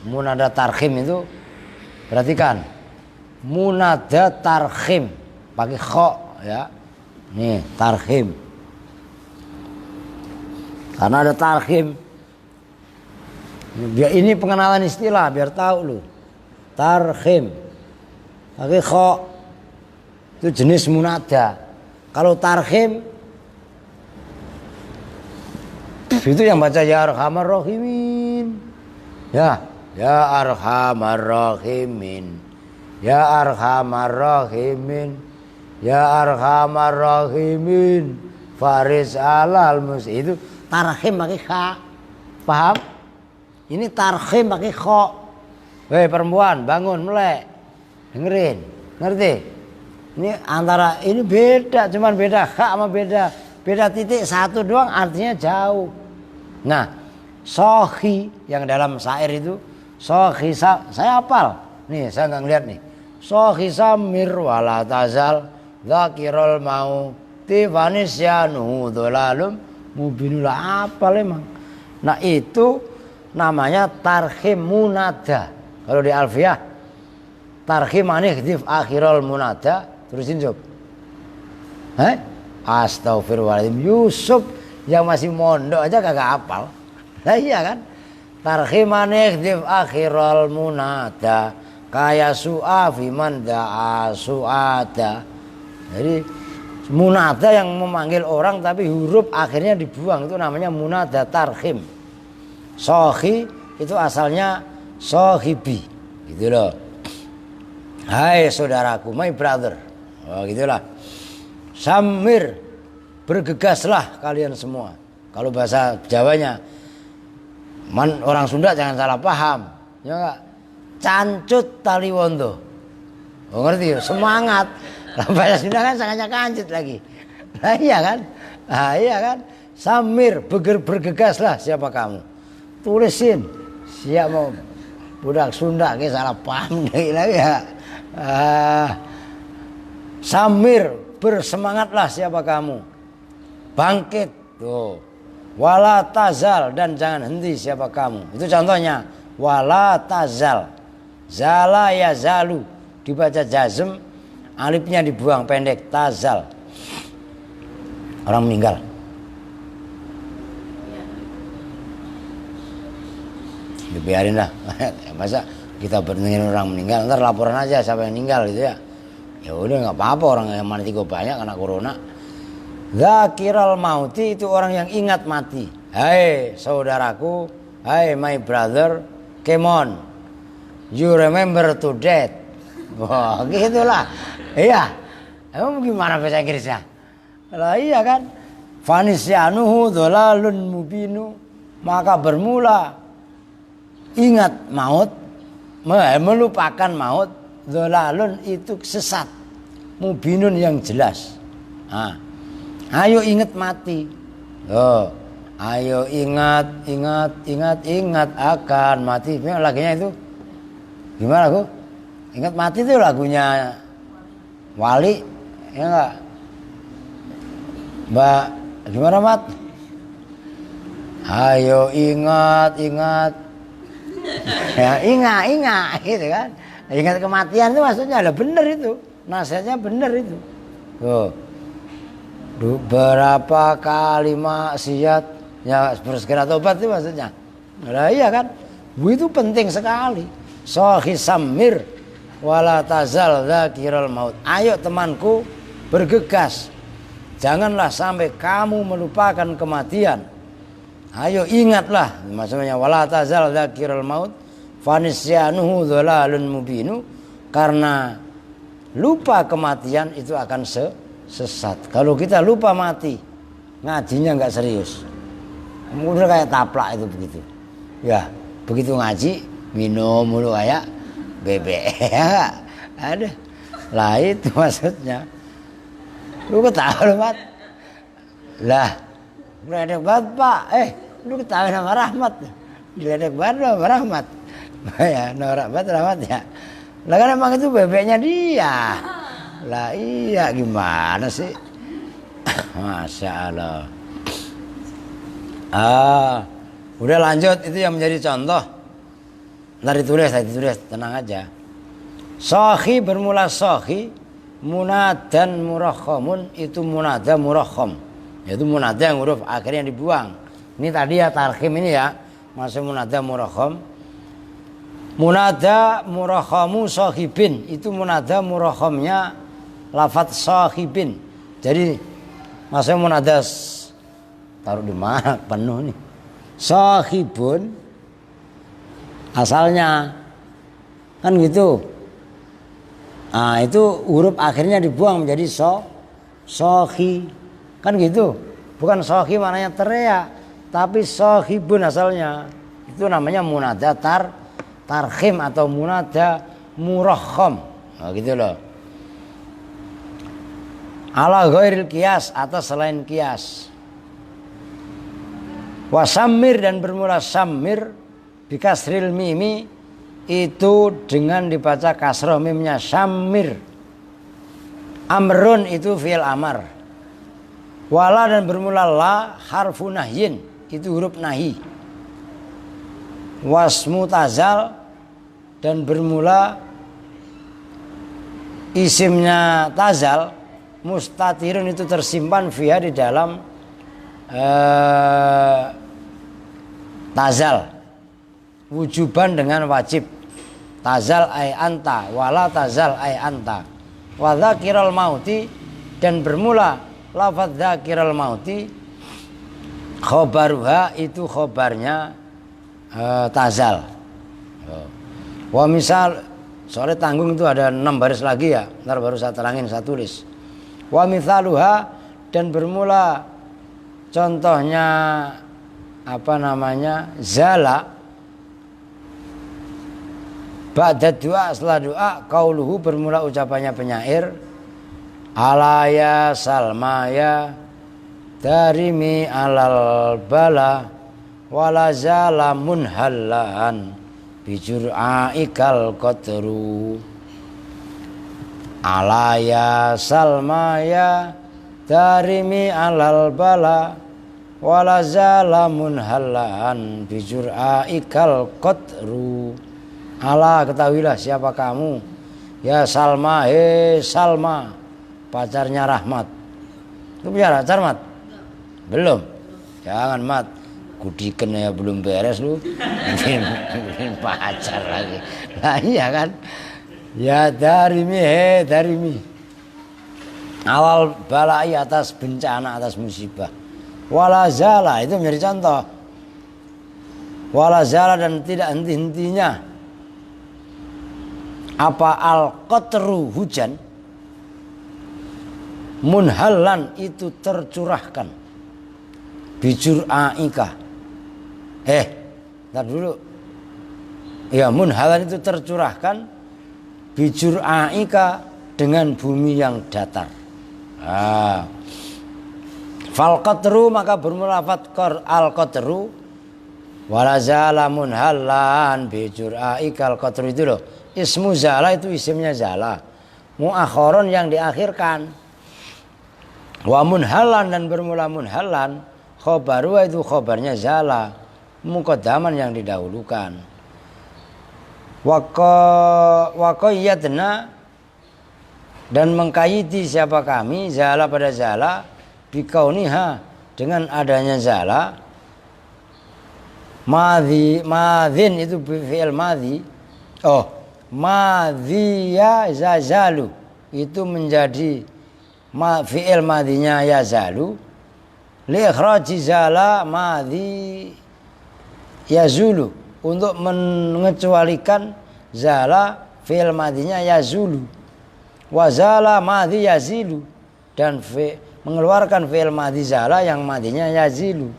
Speaker 1: Munada tarhim itu perhatikan. Munada tarhim pakai kho ya. Nih, tarhim. Karena ada tarhim. Biar ini pengenalan istilah biar tahu lu. Tarhim pakai kho itu jenis munada. Kalau tarhim itu yang baca ya arhamar rahimin. Ya arhamar rahimin. Ya arhamar rahimin. Ya arhamar rahimin. Faris alal mus, itu tarhim pakai kha. Paham? Ini tarhim pakai kha. Weh perempuan, bangun melek. Dengerin. Ngerti? Ini antara ini beda, cuman beda kha sama beda titik satu doang, artinya jauh. Nah, sokhi yang dalam syair itu sokhi, saya hafal. Nih, saya nggak ngeliat nih. Sokhi samir wala tazal dzakirul mau tifanisyanu dhalalum mubinul, hafal emang. Nah, itu namanya tarhim munada. Kalau di Alfiyah tarhim anikhdif akhirul munada, terusin Sob. Astagfirullahaladzim, Yusuf yang masih mondok aja kagak hafal. Nah iya kan. Tarhim anikhdif akhirul munada kaya su'afi man da'a su'ada. Jadi munada yang memanggil orang tapi huruf akhirnya dibuang, itu namanya munada tarhim. Sokhi itu asalnya sohibi, gitu loh. Hai saudaraku, my brother. Oh gitulah. Samir, bergegaslah kalian semua. Kalau bahasa Jawanya, orang Sunda jangan salah paham, ya enggak? Cancut taliwondo. Oh ngerti ya? Semangat. Lah bahasa Sunda kan sangatnya kancut lagi. Nah iya kan? Nah iya kan? Samir, bergegaslah siapa kamu. Tulisin. Siap mau budak Sunda kayak salah paham lagi ya. Samir, bersemangatlah siapa kamu. Bangkit. Tuh. Wala tazal, dan jangan henti siapa kamu. Itu contohnya. Wala tazal. Zala ya zalu, dibaca jazm, alifnya dibuang pendek, tazal. Orang meninggal. Dibiarin lah. Masa kita berdengar orang meninggal, ntar laporan aja siapa yang meninggal gitu ya. Ya udah nggak apa-apa, orang yang mati kok banyak karena corona. Zakiral mauti, itu orang yang ingat mati. Hai saudaraku, hai my brother, come on, you remember to death. Wah gitulah. Iya. Emang gimana bahasa Inggrisnya? Lah iya kan. Fanisyanuhu dhalalun mubinu, maka bermula ingat maut, melupakan maut. Dhalalun itu sesat, mubinun yang jelas. Nah, ayo ingat mati. Oh, ayo ingat akan mati. Lagunya itu gimana aku? Ingat mati itu lagunya Wali, ya enggak? Mbak, gimana Mat? Ayo ingat. Ya, ingat gitu kan. Ingat kematian itu maksudnya ada bener itu. Nasihatnya bener itu. Tuh. Berapa kali maksiat ya bersegera tobat itu maksudnya. Nah, iya kan? Itu penting sekali. Sohi samir wala tazal dzakiral maut. Ayo temanku bergegas. Janganlah sampai kamu melupakan kematian. Ayo ingatlah maksudnya wala tazal dzakiral maut fanisyanuhu dhalalun mubinu, karena lupa kematian itu akan sesat. Kalau kita lupa mati, ngajinya nggak serius. Udah kayak taplak itu begitu. Ya, begitu ngaji minum mulu kayak bebek. Ada. Lah itu maksudnya. Lu ketawa Mat. Lah, meledek banget Pak. Lu ketawa nama Rahmat. Diledek banget sama Rahmat. Ya, norak banget Rahmat ya. Lah kan emang itu bebeknya dia. Lah iya gimana sih? Masya Allah. Udah lanjut, itu yang menjadi contoh. Ntar ditulis, tenang aja. Sohi bermula sohi, munadan murakhamun, itu munada murakham. Yaitu munada yang huruf akhirnya dibuang. Ini tadi ya tarkhim ini ya, masih munada murakham. Munada murakhamu sohibin, itu munada murakhamnya lafadz sohibin. Jadi masih munada taruh di mana penuh nih. Sohibun asalnya kan gitu. Nah itu huruf akhirnya dibuang menjadi sohi kan gitu. Bukan sohi maknanya teriak, tapi sohibun asalnya. Itu namanya munada tarkhim atau munada murakham. Nah gitu loh. Ala ghairil qiyas, atas selain qiyas. Wasamir, dan bermula samir bikasril mimi, itu dengan dibaca kasroh mimnya samir. Amrun itu fi'il amar. Wala, dan bermula la harfu nahyin, itu huruf nahi. Wasmu tazal, dan bermula isimnya tazal. Mustatirun, itu tersimpan fiha, di dalam tazal. Wujuban, dengan wajib. Tazal ay anta, wala tazal ay anta. Wa dzakiral mauti, dan bermula lafadz dzakiral mauti. Khobaruha, itu khobarnya tazal. Wa misal, soalnya tanggung itu ada 6 baris lagi ya, ntar baru saya terangin, saya tulis. Wa mithaluha, dan bermula contohnya apa namanya zala. Ba'da doa, setelah doa, qauluhu, bermula ucapannya penyair. Alaya salmaya darimi alal bala wala zala munhallan bijur'aikal qatru. Alaya salmaya darimi alal bala wala zala munhallan bijur'aikal qatru. Ala, ketahuilah siapa kamu ya Salma, Salma, pacarnya Rahmat. Itu punya pacar Mat? Belum. Jangan Mat, kudiken ya belum beres lu. Bikin pacar lagi. Nah iya kan. Ya darimi, darimi. Awal balai, atas bencana, atas musibah. Walazala, itu menjadi contoh. Walazala, dan tidak henti-hentinya. Apa al-qatru, hujan. Munhallan, itu tercurahkan. Bijur'aika. Ntar dulu. Ya, munhallan itu tercurahkan. Bijur'aika, dengan bumi yang datar. Fal qatru, maka bermula lafadz al-qatru. Walazala munhallan bijur'aikal qatru, itu loh. Ismu zala, itu isimnya zala. Mu'akhoron, yang diakhirkan. Wa munhallan, dan bermula munhallan. Khobaru, itu khobarnya zala. Muqaddaman, yang didahulukan. Waqayyadna, dan mengkaiti siapa kami, zala pada zala, bikauniha dengan adanya zala madhin itu fi'il madhi. Madhiya zazalu itu menjadi fi'il madhinya yazalu li ikhraji zala madhi yazulu untuk mengecualikan zala fi'il madhinya yazulu wa zala madhi yazilu dan mengeluarkan fi'il madhi zala yang madhinya yazilu.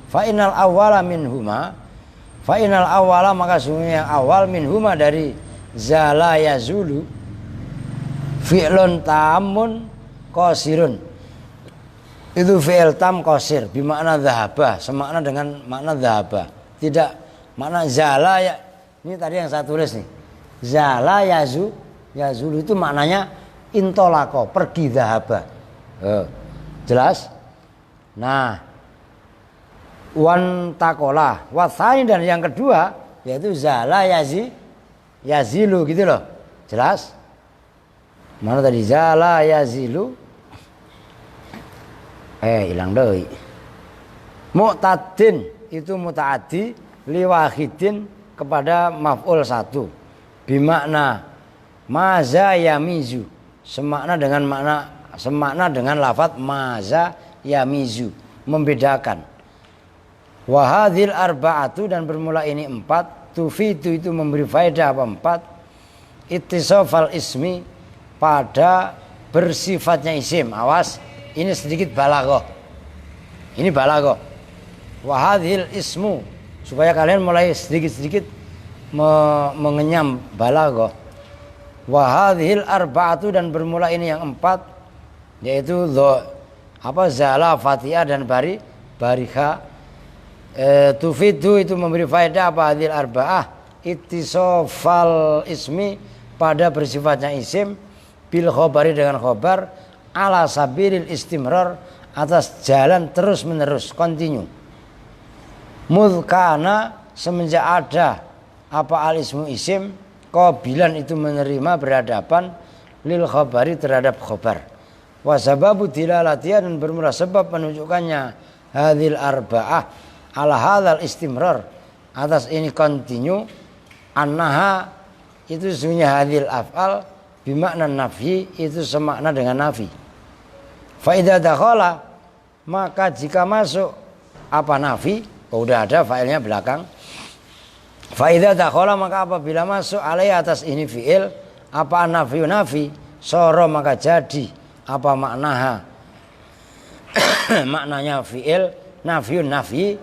Speaker 1: Fa innal awwala minhuma maka sungguh yang awal minhuma dari zala yazulu fi'lun tamun qasirun itu fi'il tam qasir bimakna dhahaba, semakna dengan makna dhahaba, tidak makna zala ya. Ini tadi yang saya tulis nih, zala yazulu itu maknanya intolako, pergi, dhahaba. Jelas? Nah, wan takola wathani dan yang kedua yaitu zala yazilu gitu loh. Jelas? Mana tadi zala yazilu? Hilang doi. Mu'tadin itu mutaaddi liwahidin kepada maf'ul satu. Bimakna maza yamizu. Semakna dengan lafaz maza yamizu, membedakan. Wahadhil arba'atu dan bermula ini 4, tufidu itu memberi faedah apa 4? Ittisafal ismi pada bersifatnya isim. Awas, ini sedikit balaghah. Ini balaghah. Wahadhil ismu supaya kalian mulai sedikit-sedikit mengenyam balaghah. Wahadhil arba'atu dan bermula ini yang 4 yaitu zala, fatihah dan barikha. Tufidu itu memberi faedah apa hadhil arba'ah ittisafal ismi pada bersifatnya isim bil khobari dengan khobar ala sabilil istimrar atas jalan terus menerus continue. Mudkana semenjak ada apa al ismu isim qabilan itu menerima berhadapan lil khobari terhadap khobar. Wasababu dilalatiha dan bermula sebab menunjukkannya hadhil arba'ah ala hadzal istimrar atas ini continue annaha itu sesungguhnya hadhil af'al bimakna nafi itu semakna dengan nafi. Fa idza dakhala maka jika masuk apa nafi udah ada failnya belakang. Fa idza dakhala maka apabila masuk alai atas ini fiil apa nafi soro maka jadi apa maknaha maknanya fiil nafiun nafi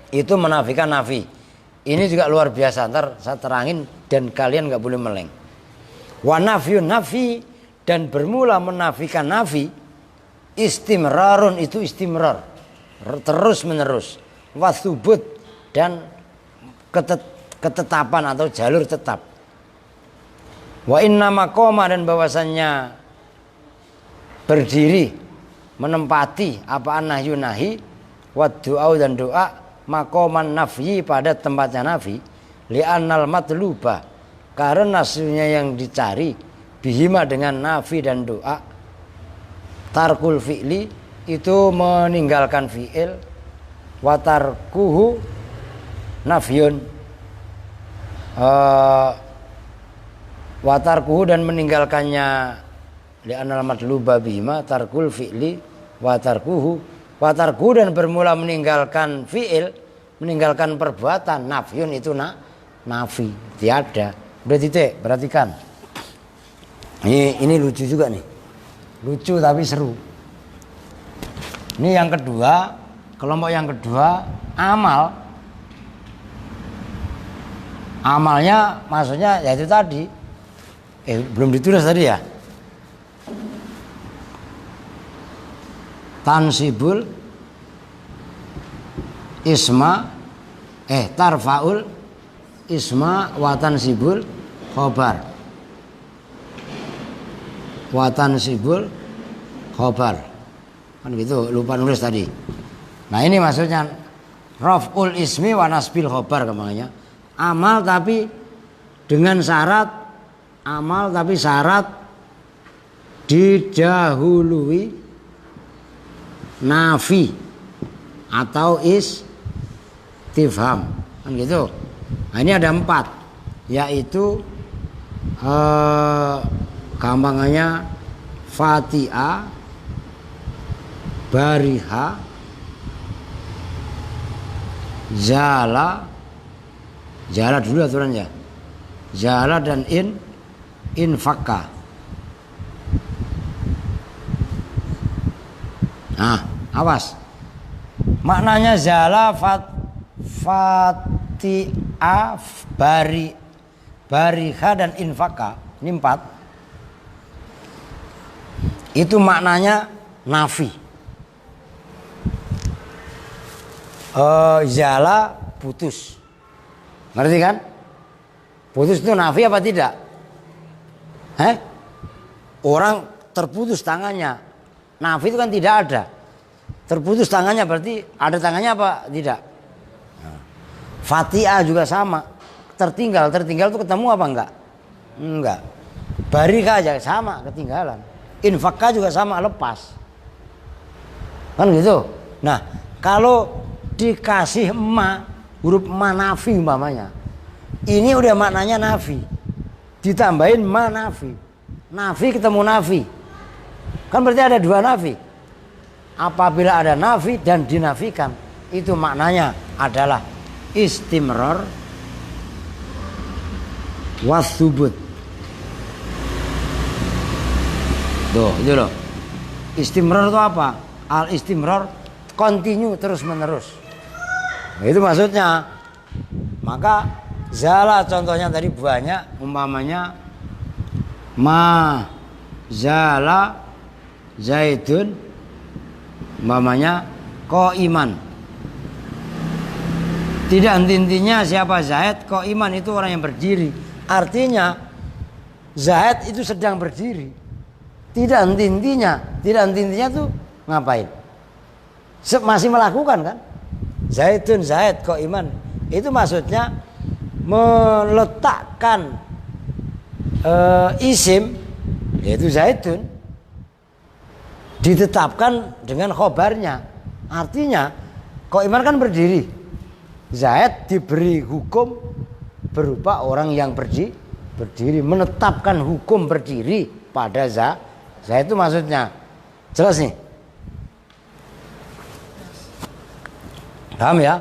Speaker 1: itu menafikan nafi. Ini juga luar biasa, ntar saya terangin dan kalian nggak boleh meleng. Wa nafiun nafi dan bermula menafikan nafi istimrarun itu istimrar terus menerus. Wasubut dan ketetapan atau jalur tetap. Wa inna maqama dan bahwasannya berdiri menempati apa nahyu nahi wa du'a dan doa maqaman nafyi pada tempatnya nafi li'annal matluba karena sesungguhnya yang dicari bihima dengan nafi dan doa tarkul fi'li itu meninggalkan fi'il wa tarkuhu nafyun wa tarkuhu dan meninggalkannya li'annal matluba bihima tarkul fi'li wa tarkuhu watarku dan bermula meninggalkan fi'il, meninggalkan perbuatan nafyun itu nafi, tiada. Udah titik, perhatikan. Ini lucu juga nih. Lucu tapi seru. Ini yang kedua, kelompok yang kedua amal. Amalnya maksudnya yaitu tadi. Belum ditulis tadi ya. Tansibul isma tarfaul isma wa tansibul khobar kan gitu, lupa nulis tadi. Nah ini maksudnya raf'ul ismi wa nasbil khobar kemangnya amal tapi dengan syarat didahului nafi atau istifham, kan gitu. Nah, ini ada 4, yaitu gampangannya fatiha, bariha, zala dulu aturannya, zala dan infaka. Nah, awas. Maknanya zala, fatiha, bariha dan infaka. Ini 4. Itu maknanya nafi. Zala putus. Ngerti kan? Putus itu nafi apa tidak? Orang terputus tangannya. Nafi itu kan tidak ada. Terputus tangannya berarti ada tangannya apa tidak? Fatiha juga sama. Tertinggal itu ketemu apa enggak? Enggak. Barika aja sama, ketinggalan. Infaka juga sama, lepas. Kan gitu. Nah, kalau dikasih huruf ma nafi umpamanya. Ini udah maknanya nafi. Ditambahin ma nafi. Nafi ketemu nafi. Kan berarti ada 2 nafi. Apabila ada nafi dan dinafikan, itu maknanya adalah istimrar wasubut. Tuh, itu loh. Istimrar itu apa? Al istimrar continue, terus menerus. Nah, itu maksudnya. Maka zala contohnya tadi banyak, umpamanya ma zala Zaidun, umpamanya Qaiman. Tidak henti-hentinya siapa Zaid, Qaiman itu orang yang berdiri. Artinya Zaid itu sedang berdiri. Tidak henti-hentinya tuh ngapain? Masih melakukan kan? Zaidun, Zaid, Qaiman. Itu maksudnya meletakkan isim, yaitu Zaidun, ditetapkan dengan khobarnya. Artinya Qaiman kan berdiri, Zaid diberi hukum berupa orang yang berdiri, menetapkan hukum berdiri pada Zaid itu maksudnya. Jelas nih? Paham ya?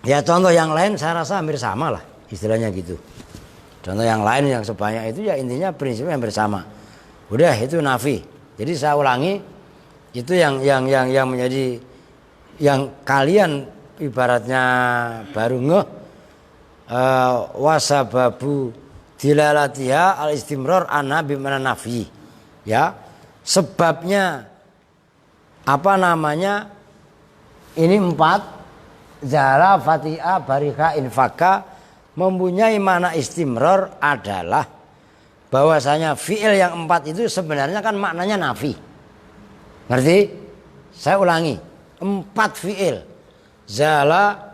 Speaker 1: Ya contoh yang lain saya rasa hampir sama lah, istilahnya gitu. Contoh yang lain yang sebanyak itu ya intinya prinsipnya hampir sama. Udah, itu nafi. Jadi saya ulangi, itu yang menjadi, yang kalian ibaratnya baru ngeh, wasababu dilalatiha al istimrar ana bimana nafi. Ya, sebabnya apa namanya? Ini 4, zala, fatiha, barika, infaka, mempunyai makna istimrar adalah bahwasanya fi'il yang 4 itu sebenarnya kan maknanya nafi. Ngerti? Saya ulangi. 4 fi'il. Zala,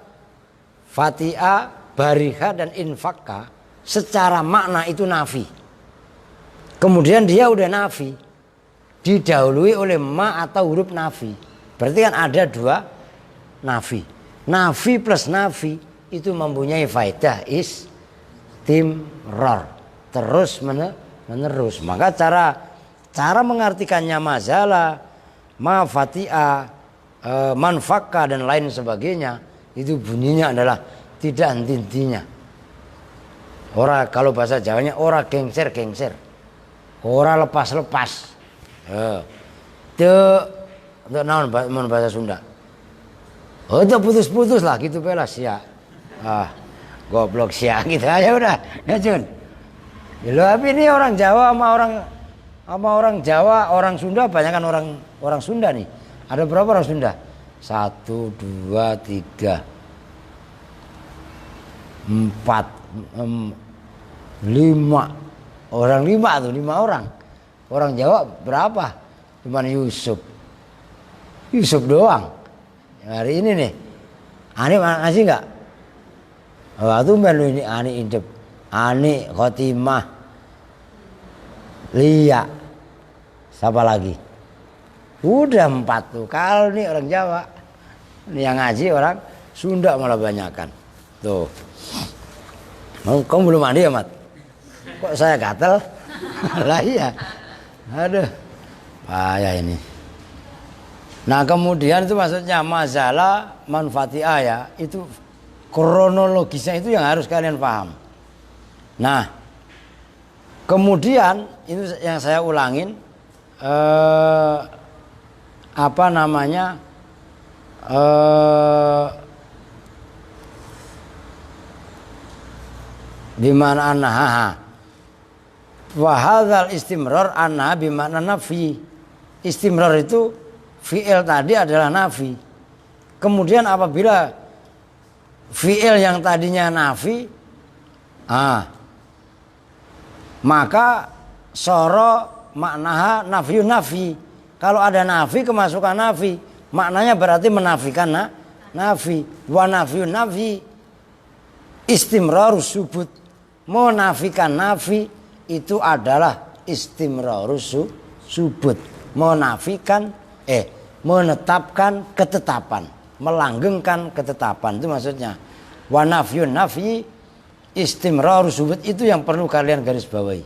Speaker 1: fatiha, barika dan infaka secara makna itu nafi. Kemudian dia udah nafi, didahului oleh ma atau huruf nafi. Berarti kan ada 2 nafi. Nafi plus nafi itu mempunyai faedah istimrar, terus menerus. Maka cara mengartikannya mazala, ma fatiha, manfaka dan lain sebagainya, itu bunyinya adalah tidak henti-hentinya. Ora, kalau bahasa Jawanya ora gengser-gengser, ora lepas-lepas. Untuk naon bahasa Sunda. Oh, itu putus-putus lah gitu belas ya. Goblok sia gitu aja udah. Ya Jun. Ya, tapi ini orang Jawa sama orang Jawa, orang Sunda, banyak kan orang Sunda nih. Ada berapa orang Sunda? 1, 2, 3, 4, 5. Orang 5 tuh, 5 orang. Orang Jawa berapa? Cuman Yusuf doang. Hari ini nih. Ani ngasih enggak? Waktu melu ini Ani Indep, Ani Khotimah, Lia, siapa lagi? Udah 4 tuh. Kalau nih orang Jawa, ini yang ngaji orang Sunda malah banyakan. Tuh. Kamu belum mandi ya, Mat? Kok saya gatel? Lah iya. Aduh. Payah ini. Nah, kemudian itu maksudnya masalah manfaati ya, itu kronologisnya itu yang harus kalian paham. Nah, kemudian itu yang saya ulangin apa namanya bimana annaha wa hadzal istimrar anna bimana nafi. Istimrar itu fi'il tadi adalah nafi. Kemudian apabila fi'il yang tadinya nafi, maka soro maknaha nafiyun nafi. Kalau ada nafi kemasukan nafi, maknanya berarti menafikan nafi. Wa nafiyun nafi istimrarus subut. Menafikan nafi itu adalah istimrarus subut. Menafikan menetapkan ketetapan, melanggengkan ketetapan, itu maksudnya. Wa nafyun nafi istimrarus subut, itu yang perlu kalian garis bawahi.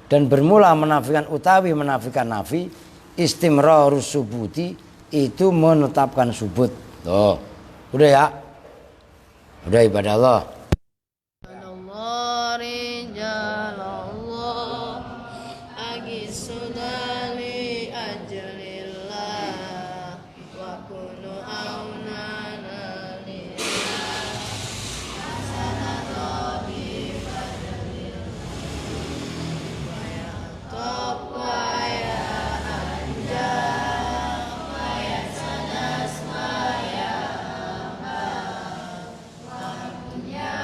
Speaker 1: Dan bermula menafikan utawi menafikan nafi, istimrarus subuti itu menetapkan subut. Tuh, udah ya, udah ibadah Allah.
Speaker 2: Ya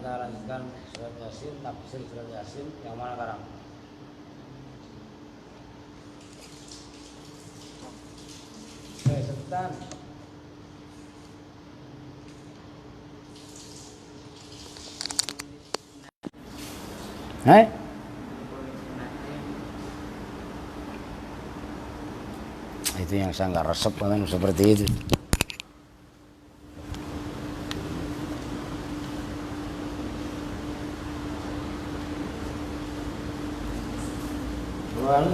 Speaker 1: kita lanjutkan surat Yasin, tafsir surat Yasin. Yang mana sekarang? Sebentar. Itu yang saya nggak resep kan seperti itu.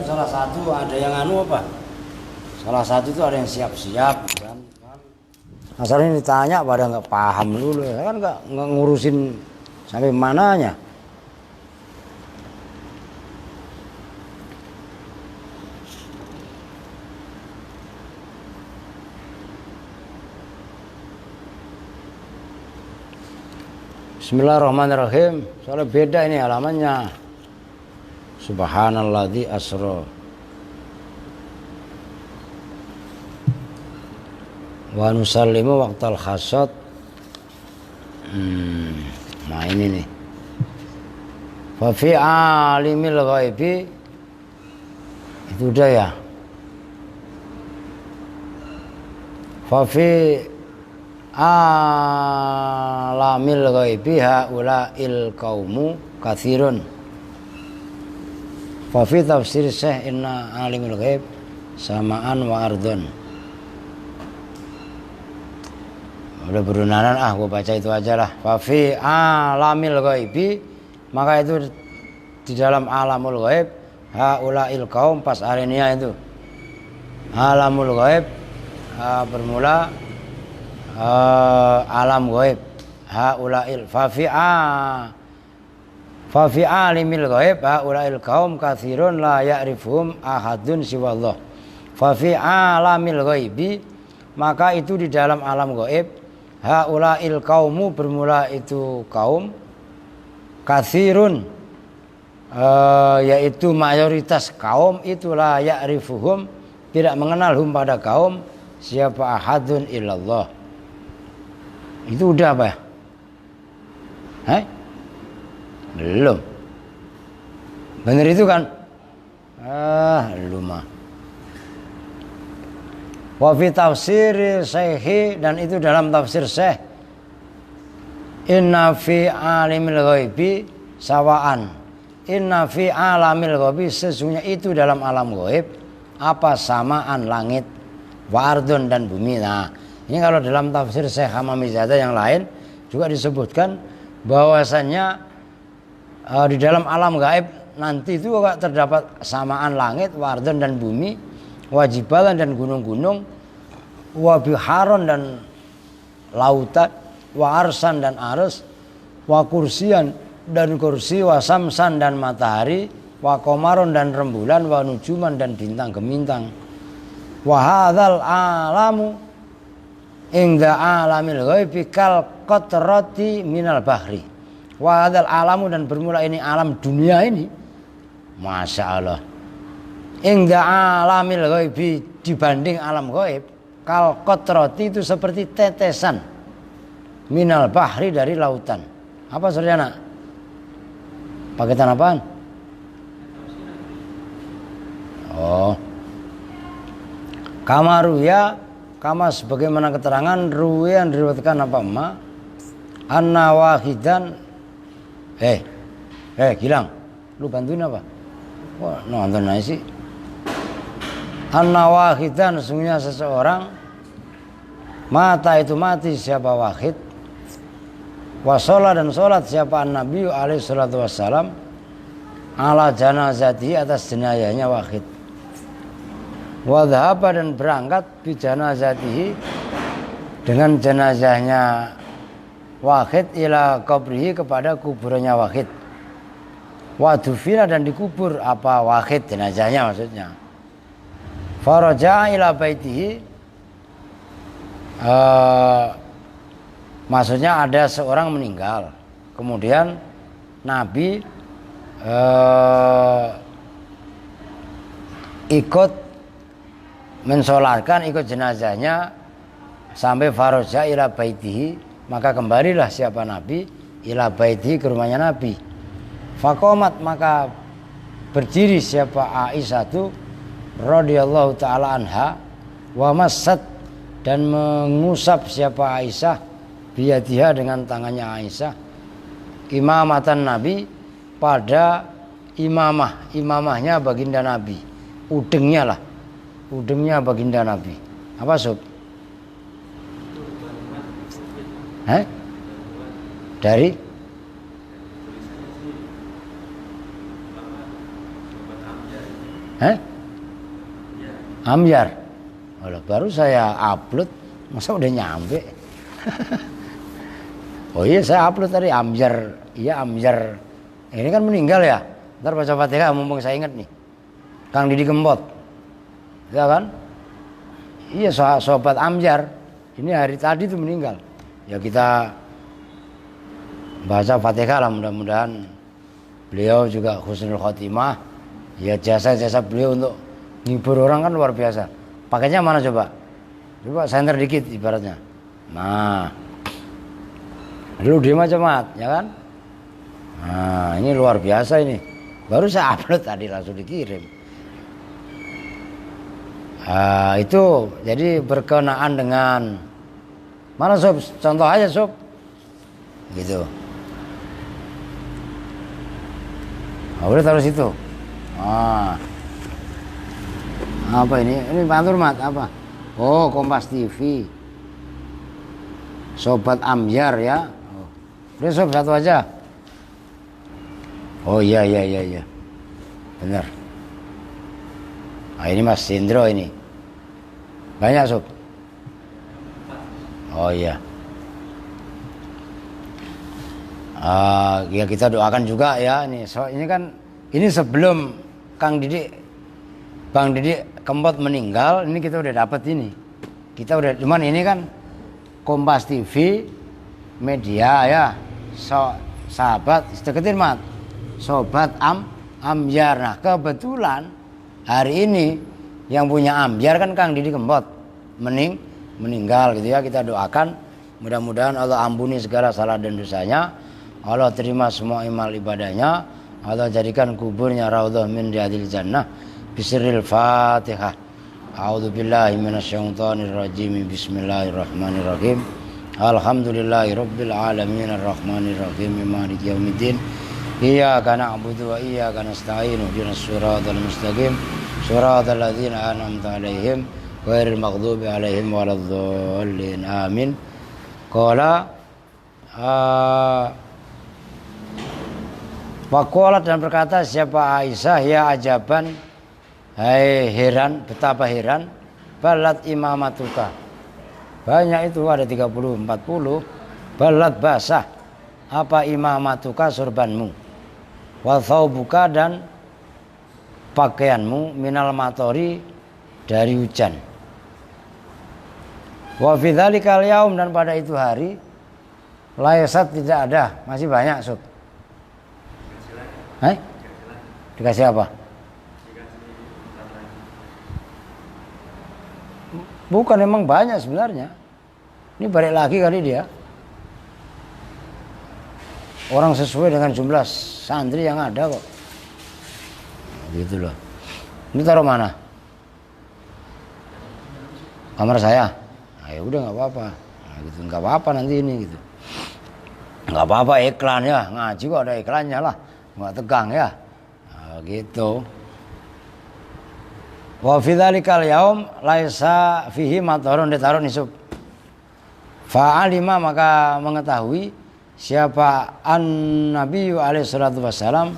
Speaker 1: Salah satu ada yang apa? Salah satu itu ada yang siap-siap kan. Asalnya ditanya pada nggak paham dulu, kan nggak ngurusin sampai mananya. Bismillahirrahmanirrahim. Soalnya beda ini halamannya. Subhanalladzi asra wa nusallimu waqtal khasad. Nah ini nih. Fa fi alimil ghaibi. Itu udah ya. Fa fi alamil ghaibi haula'il qaumu katsirun. Fa fi tafsir Syekh inna alimul ghaib samaan wa ardon. Udah berunanan gua baca itu aja lah. Fa fi alamil ghaibi, maka itu di dalam alamul ghaib haula'il qaum, pas arenia itu alamul ghaib bermula alam ghaib haula'il fa fi alimil ghaib haula'il qaum katsirun la ya'rifuhum ahadun siwallah. Fa fi alamil ghaibi, maka itu di dalam alam ghaib haula'il qaumu bermula itu kaum katsirun yaitu mayoritas kaum itulah ya'rifuhum tidak mengenal hum pada kaum siapa ahadun illallah. Itu udah apa ya? Belum. Bener itu kan? Lu mah. Wa fi tafsir Syekh, dan itu dalam tafsir Syekh. Inna fi alimil ghaibi sawaan. Inna fi alamil ghaibi, sesungguhnya itu dalam alam ghaib apa samaan langit wa ardun dan bumi. Nah, ini kalau dalam tafsir Syekh Hamamizada yang lain juga disebutkan bahwasannya di dalam alam gaib nanti itu terdapat samaan langit, wardon dan bumi, wajibalan dan gunung-gunung, wabiharon dan lautan, wa arsan dan ars, wa kursian dan kursi, wa samsan dan matahari, wa komaron dan rembulan, wa nujuman dan bintang gemintang. Wa hadzal alamu ingda alamil ghaibi kal qatrati minal bahri. Wa hadzal alamu, dan bermula ini alam dunia ini, Masya Allah, ingda alamil ghaibi, dibanding alam ghaib, kal qatrati itu seperti tetesan minal bahri dari lautan. Apa saudara? Paketan apaan? Oh, kamaruya, kama sebagaimana keterangan ruwiyan diriwayatkan apa ma anna wahidan. Gilang, lu bantuin apa? Wah, nonton aja sih. Anna wahidan, sesungguhnya seseorang mata itu mati siapa wahid, wasolat dan solat siapa Nabi alaihi salatu wassalam ala janazati, atas jenazahnya wahid, wadhaba dan berangkat bi janazatihi, dengan jenazahnya wahid ila qabrihi, kepada kuburannya wahid, wadufina dan dikubur apa wahid, jenazahnya maksudnya, faraja ila baitihi, maksudnya ada seorang meninggal, kemudian Nabi ikut mensolatkan, ikut jenazahnya sampai faraja ila baitihi, maka kembalilah siapa Nabi ila baiti, ke rumahnya Nabi. Faqomat, maka berdiri siapa Aisyah itu radhiyallahu taala anha, wa massat, dan mengusap siapa Aisyah biyadiha, dengan tangannya Aisyah, imamatan Nabi, pada imamahnya baginda Nabi, udengnya baginda Nabi. Apa sob? Dari Amyar. Oh, baru saya upload, masa udah nyampe? Oh iya, saya upload tadi Amyar. Iya, Amyar. Ini kan meninggal ya. Ntar baca Fatihah, mumpung saya ingat nih. Kang Didi Kempot. Ya kan? Iya, sobat Amyar. Ini hari tadi tuh meninggal. Ya kita baca Fatihah lah, mudah-mudahan beliau juga husnul khotimah. Ya jasa-jasa beliau untuk ngibur orang kan luar biasa. Pakainya mana coba? Coba center dikit ibaratnya. Nah, lu dia macam ya kan? Nah, ini luar biasa ini. Baru saya upload tadi, langsung dikirim. Itu jadi berkenaan dengan mana sob? Contoh aja sob. Gitu. Udah taruh situ. Apa ini? Ini Pantur Mat apa? Oh, Kompas TV. Sobat Amyar ya. Udah sob, satu aja. Oh iya. Benar. Ini Mas Sindro ini. Banyak sob. Oh iya. Ya kita doakan juga ya ini. Ini kan ini sebelum Bang Didi Kempot meninggal, ini kita udah dapat ini. Kita udah, cuman ini kan Kompas TV media ya. Sahabat, deketin Mat. Sobat Amyar. Nah, kebetulan hari ini yang punya Amyar kan Kang Didi Kempot meninggal gitu ya. Kita doakan mudah-mudahan Allah ampuni segala salah dan dosanya. Allah terima semua amal ibadahnya. Allah jadikan kuburnya raudhah min riyadil jannah. Bisiril Fatihah. A'udzubillahi minasyaitonir rajim. Bismillahirrahmanirrahim. Alhamdulillahirabbil alamin arrahmanir rahim maliki yaumiddin. Iyyaka na'budu wa iyyaka nasta'in. Ihdinas siratal mustaqim. Siratal ladzina an'amta 'alaihim ghairil maghdubi 'alaihim waladdallin. Amin. Qala Faqalat, dan berkata siapa Aisyah, ya ajaban, hai heran, betapa heran, balat imamatuka. Banyak itu, ada 30, 40. Balat basah, apa imamatuka, surbanmu. Wa thawbuka, dan pakaianmu, minal matori, dari hujan. Wa fi dzalikal yaum, dan pada itu hari, laysat, tidak ada, masih banyak sob. Dikasih apa? Bukan, emang banyak sebenarnya. Ini balik lagi kali dia. Orang sesuai dengan jumlah santri yang ada kok. Gitu loh. Ini taruh mana? Kamar saya. Nah, ya udah nggak apa-apa. Nah, gitu, nggak apa-apa nanti ini gitu. Nggak apa-apa iklan ya, ngaji kok ada iklannya lah. Nggak tegang ya. Nah, gitu. Wa fi dzalikal yaum laisa fihi matarun, ditaruh nisub. Fa'alima, maka mengetahui siapa an-nabiyyu alaihi salatu wassalam,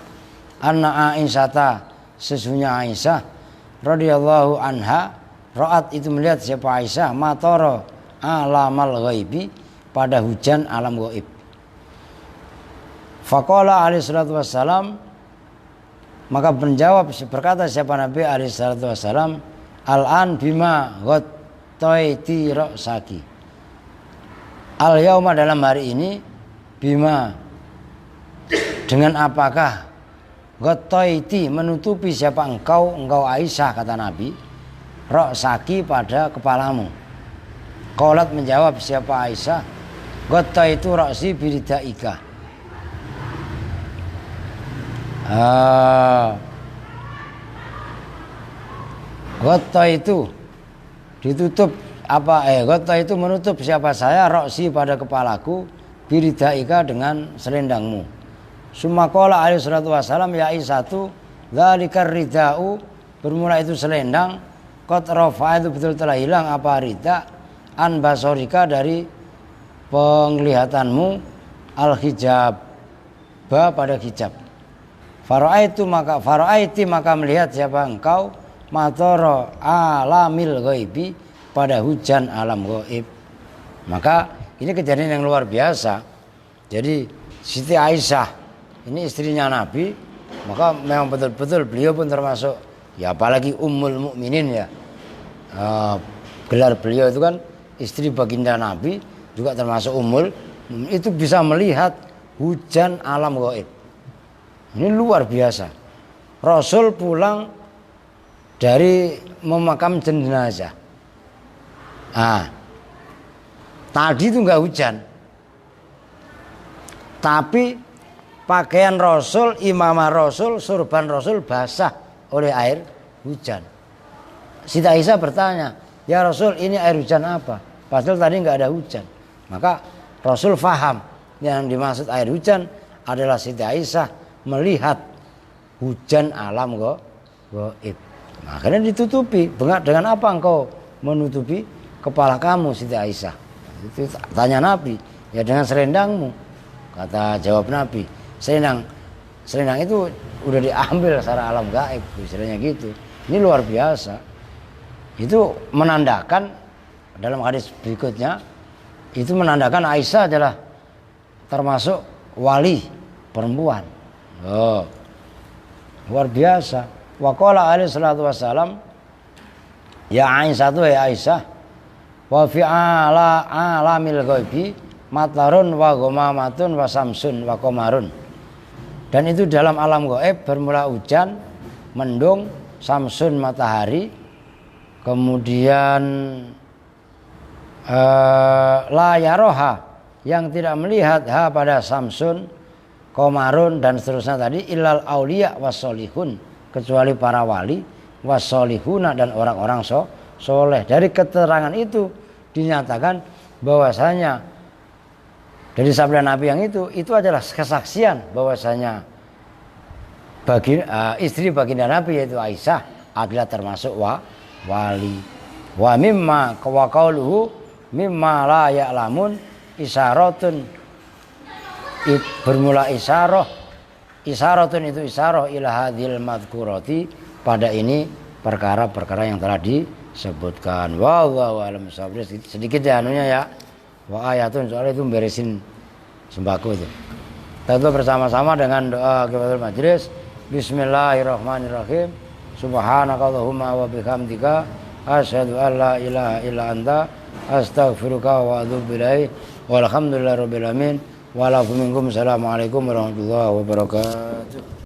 Speaker 1: anna Aisyata, sesungguhnya Aisyah radhiyallahu anha, ra'at, itu melihat siapa Aisyah, matara alamal ghaibi, pada hujan alam gaib. Faqala alaihi salatu wassalam, maka menjawab, berkata siapa Nabi alaihi salatu wassalam, al-an bima ghattaiti ra'saki. Al-yauma, dalam hari ini, bima, dengan apakah, ghattaiti, menutupi siapa engkau Aisyah, kata Nabi, ra'saki, pada kepalamu. Qalat, menjawab siapa Aisyah, ghattaitu ra'si biridaika, Ghatta itu ditutup ghatta itu menutup siapa saya roksi pada kepalaku biridaika dengan selendangmu. Summa qala alaihi salatu wassalam ya Aisyatu dzalikar ridau, bermula itu selendang, qad rafa itu betul telah hilang apa rida an basorika dari penglihatanmu, al hijab pada hijab. Faraiti maka melihat siapa engkau matoro alamil ghaibi, pada hujan alam gaib. Maka ini kejadian yang luar biasa. Jadi Siti Aisyah ini istrinya Nabi, maka memang betul-betul beliau pun termasuk, ya apalagi Ummul Mukminin ya. Gelar beliau itu kan istri baginda Nabi, juga termasuk Ummul, itu bisa melihat hujan alam gaib. Ini luar biasa. Rasul pulang dari memakam jenazah. Tadi itu nggak hujan, tapi pakaian Rasul, imamah Rasul, surban Rasul basah oleh air hujan. Siti Aisyah bertanya, ya Rasul ini air hujan apa? Padahal tadi nggak ada hujan. Maka Rasul faham yang dimaksud air hujan adalah Siti Aisyah melihat hujan alam gaib. Makanya ditutupi. Dengan apa engkau menutupi kepala kamu Siti Aisyah? Itu tanya Nabi. Ya dengan selendangmu. Kata jawab Nabi, selendang itu udah diambil secara alam gaib, istilahnya gitu. Ini luar biasa. Itu menandakan dalam hadis berikutnya, itu menandakan Aisyah adalah termasuk wali perempuan. Luar biasa. Wa qala alaihi salatu wassalam ya Aisyah wa fi alamil ghaibi matarun wa ghamamatun wa samsun wa qamarun. Dan itu dalam alam gaib bermula hujan, mendung, samsun matahari, kemudian la yaroha yang tidak melihat pada samsun, qamarun dan seterusnya tadi illal auliya wassolihun, kecuali para wali, wassolihuna dan orang-orang soleh. Dari keterangan itu dinyatakan bahwasanya dari sabda Nabi yang itu adalah kesaksian bahwasanya istri baginda Nabi yaitu Aisyah adalah termasuk wali. Wa mimma qauluhu mimma la ya'lamun isyaratun, bermula isyaratun itu isyarah ila hadhil madhkurati, pada ini perkara-perkara yang telah disebutkan. Wallahu a'lam bishawab. Sedikit ya anunya ya. Wa ayatun, soalnya itu beresin sembako itu. Kita tutup bersama-sama dengan doa kifaratul majlis. Bismillahirrahmanirrahim. Subhanakallahumma wa bihamdika asyhadu an la ilaha illa anta astaghfiruka wa atubu ilaik. Walhamdulillahirabbil alamin. Assalamualaikum warahmatullahi wabarakatuh.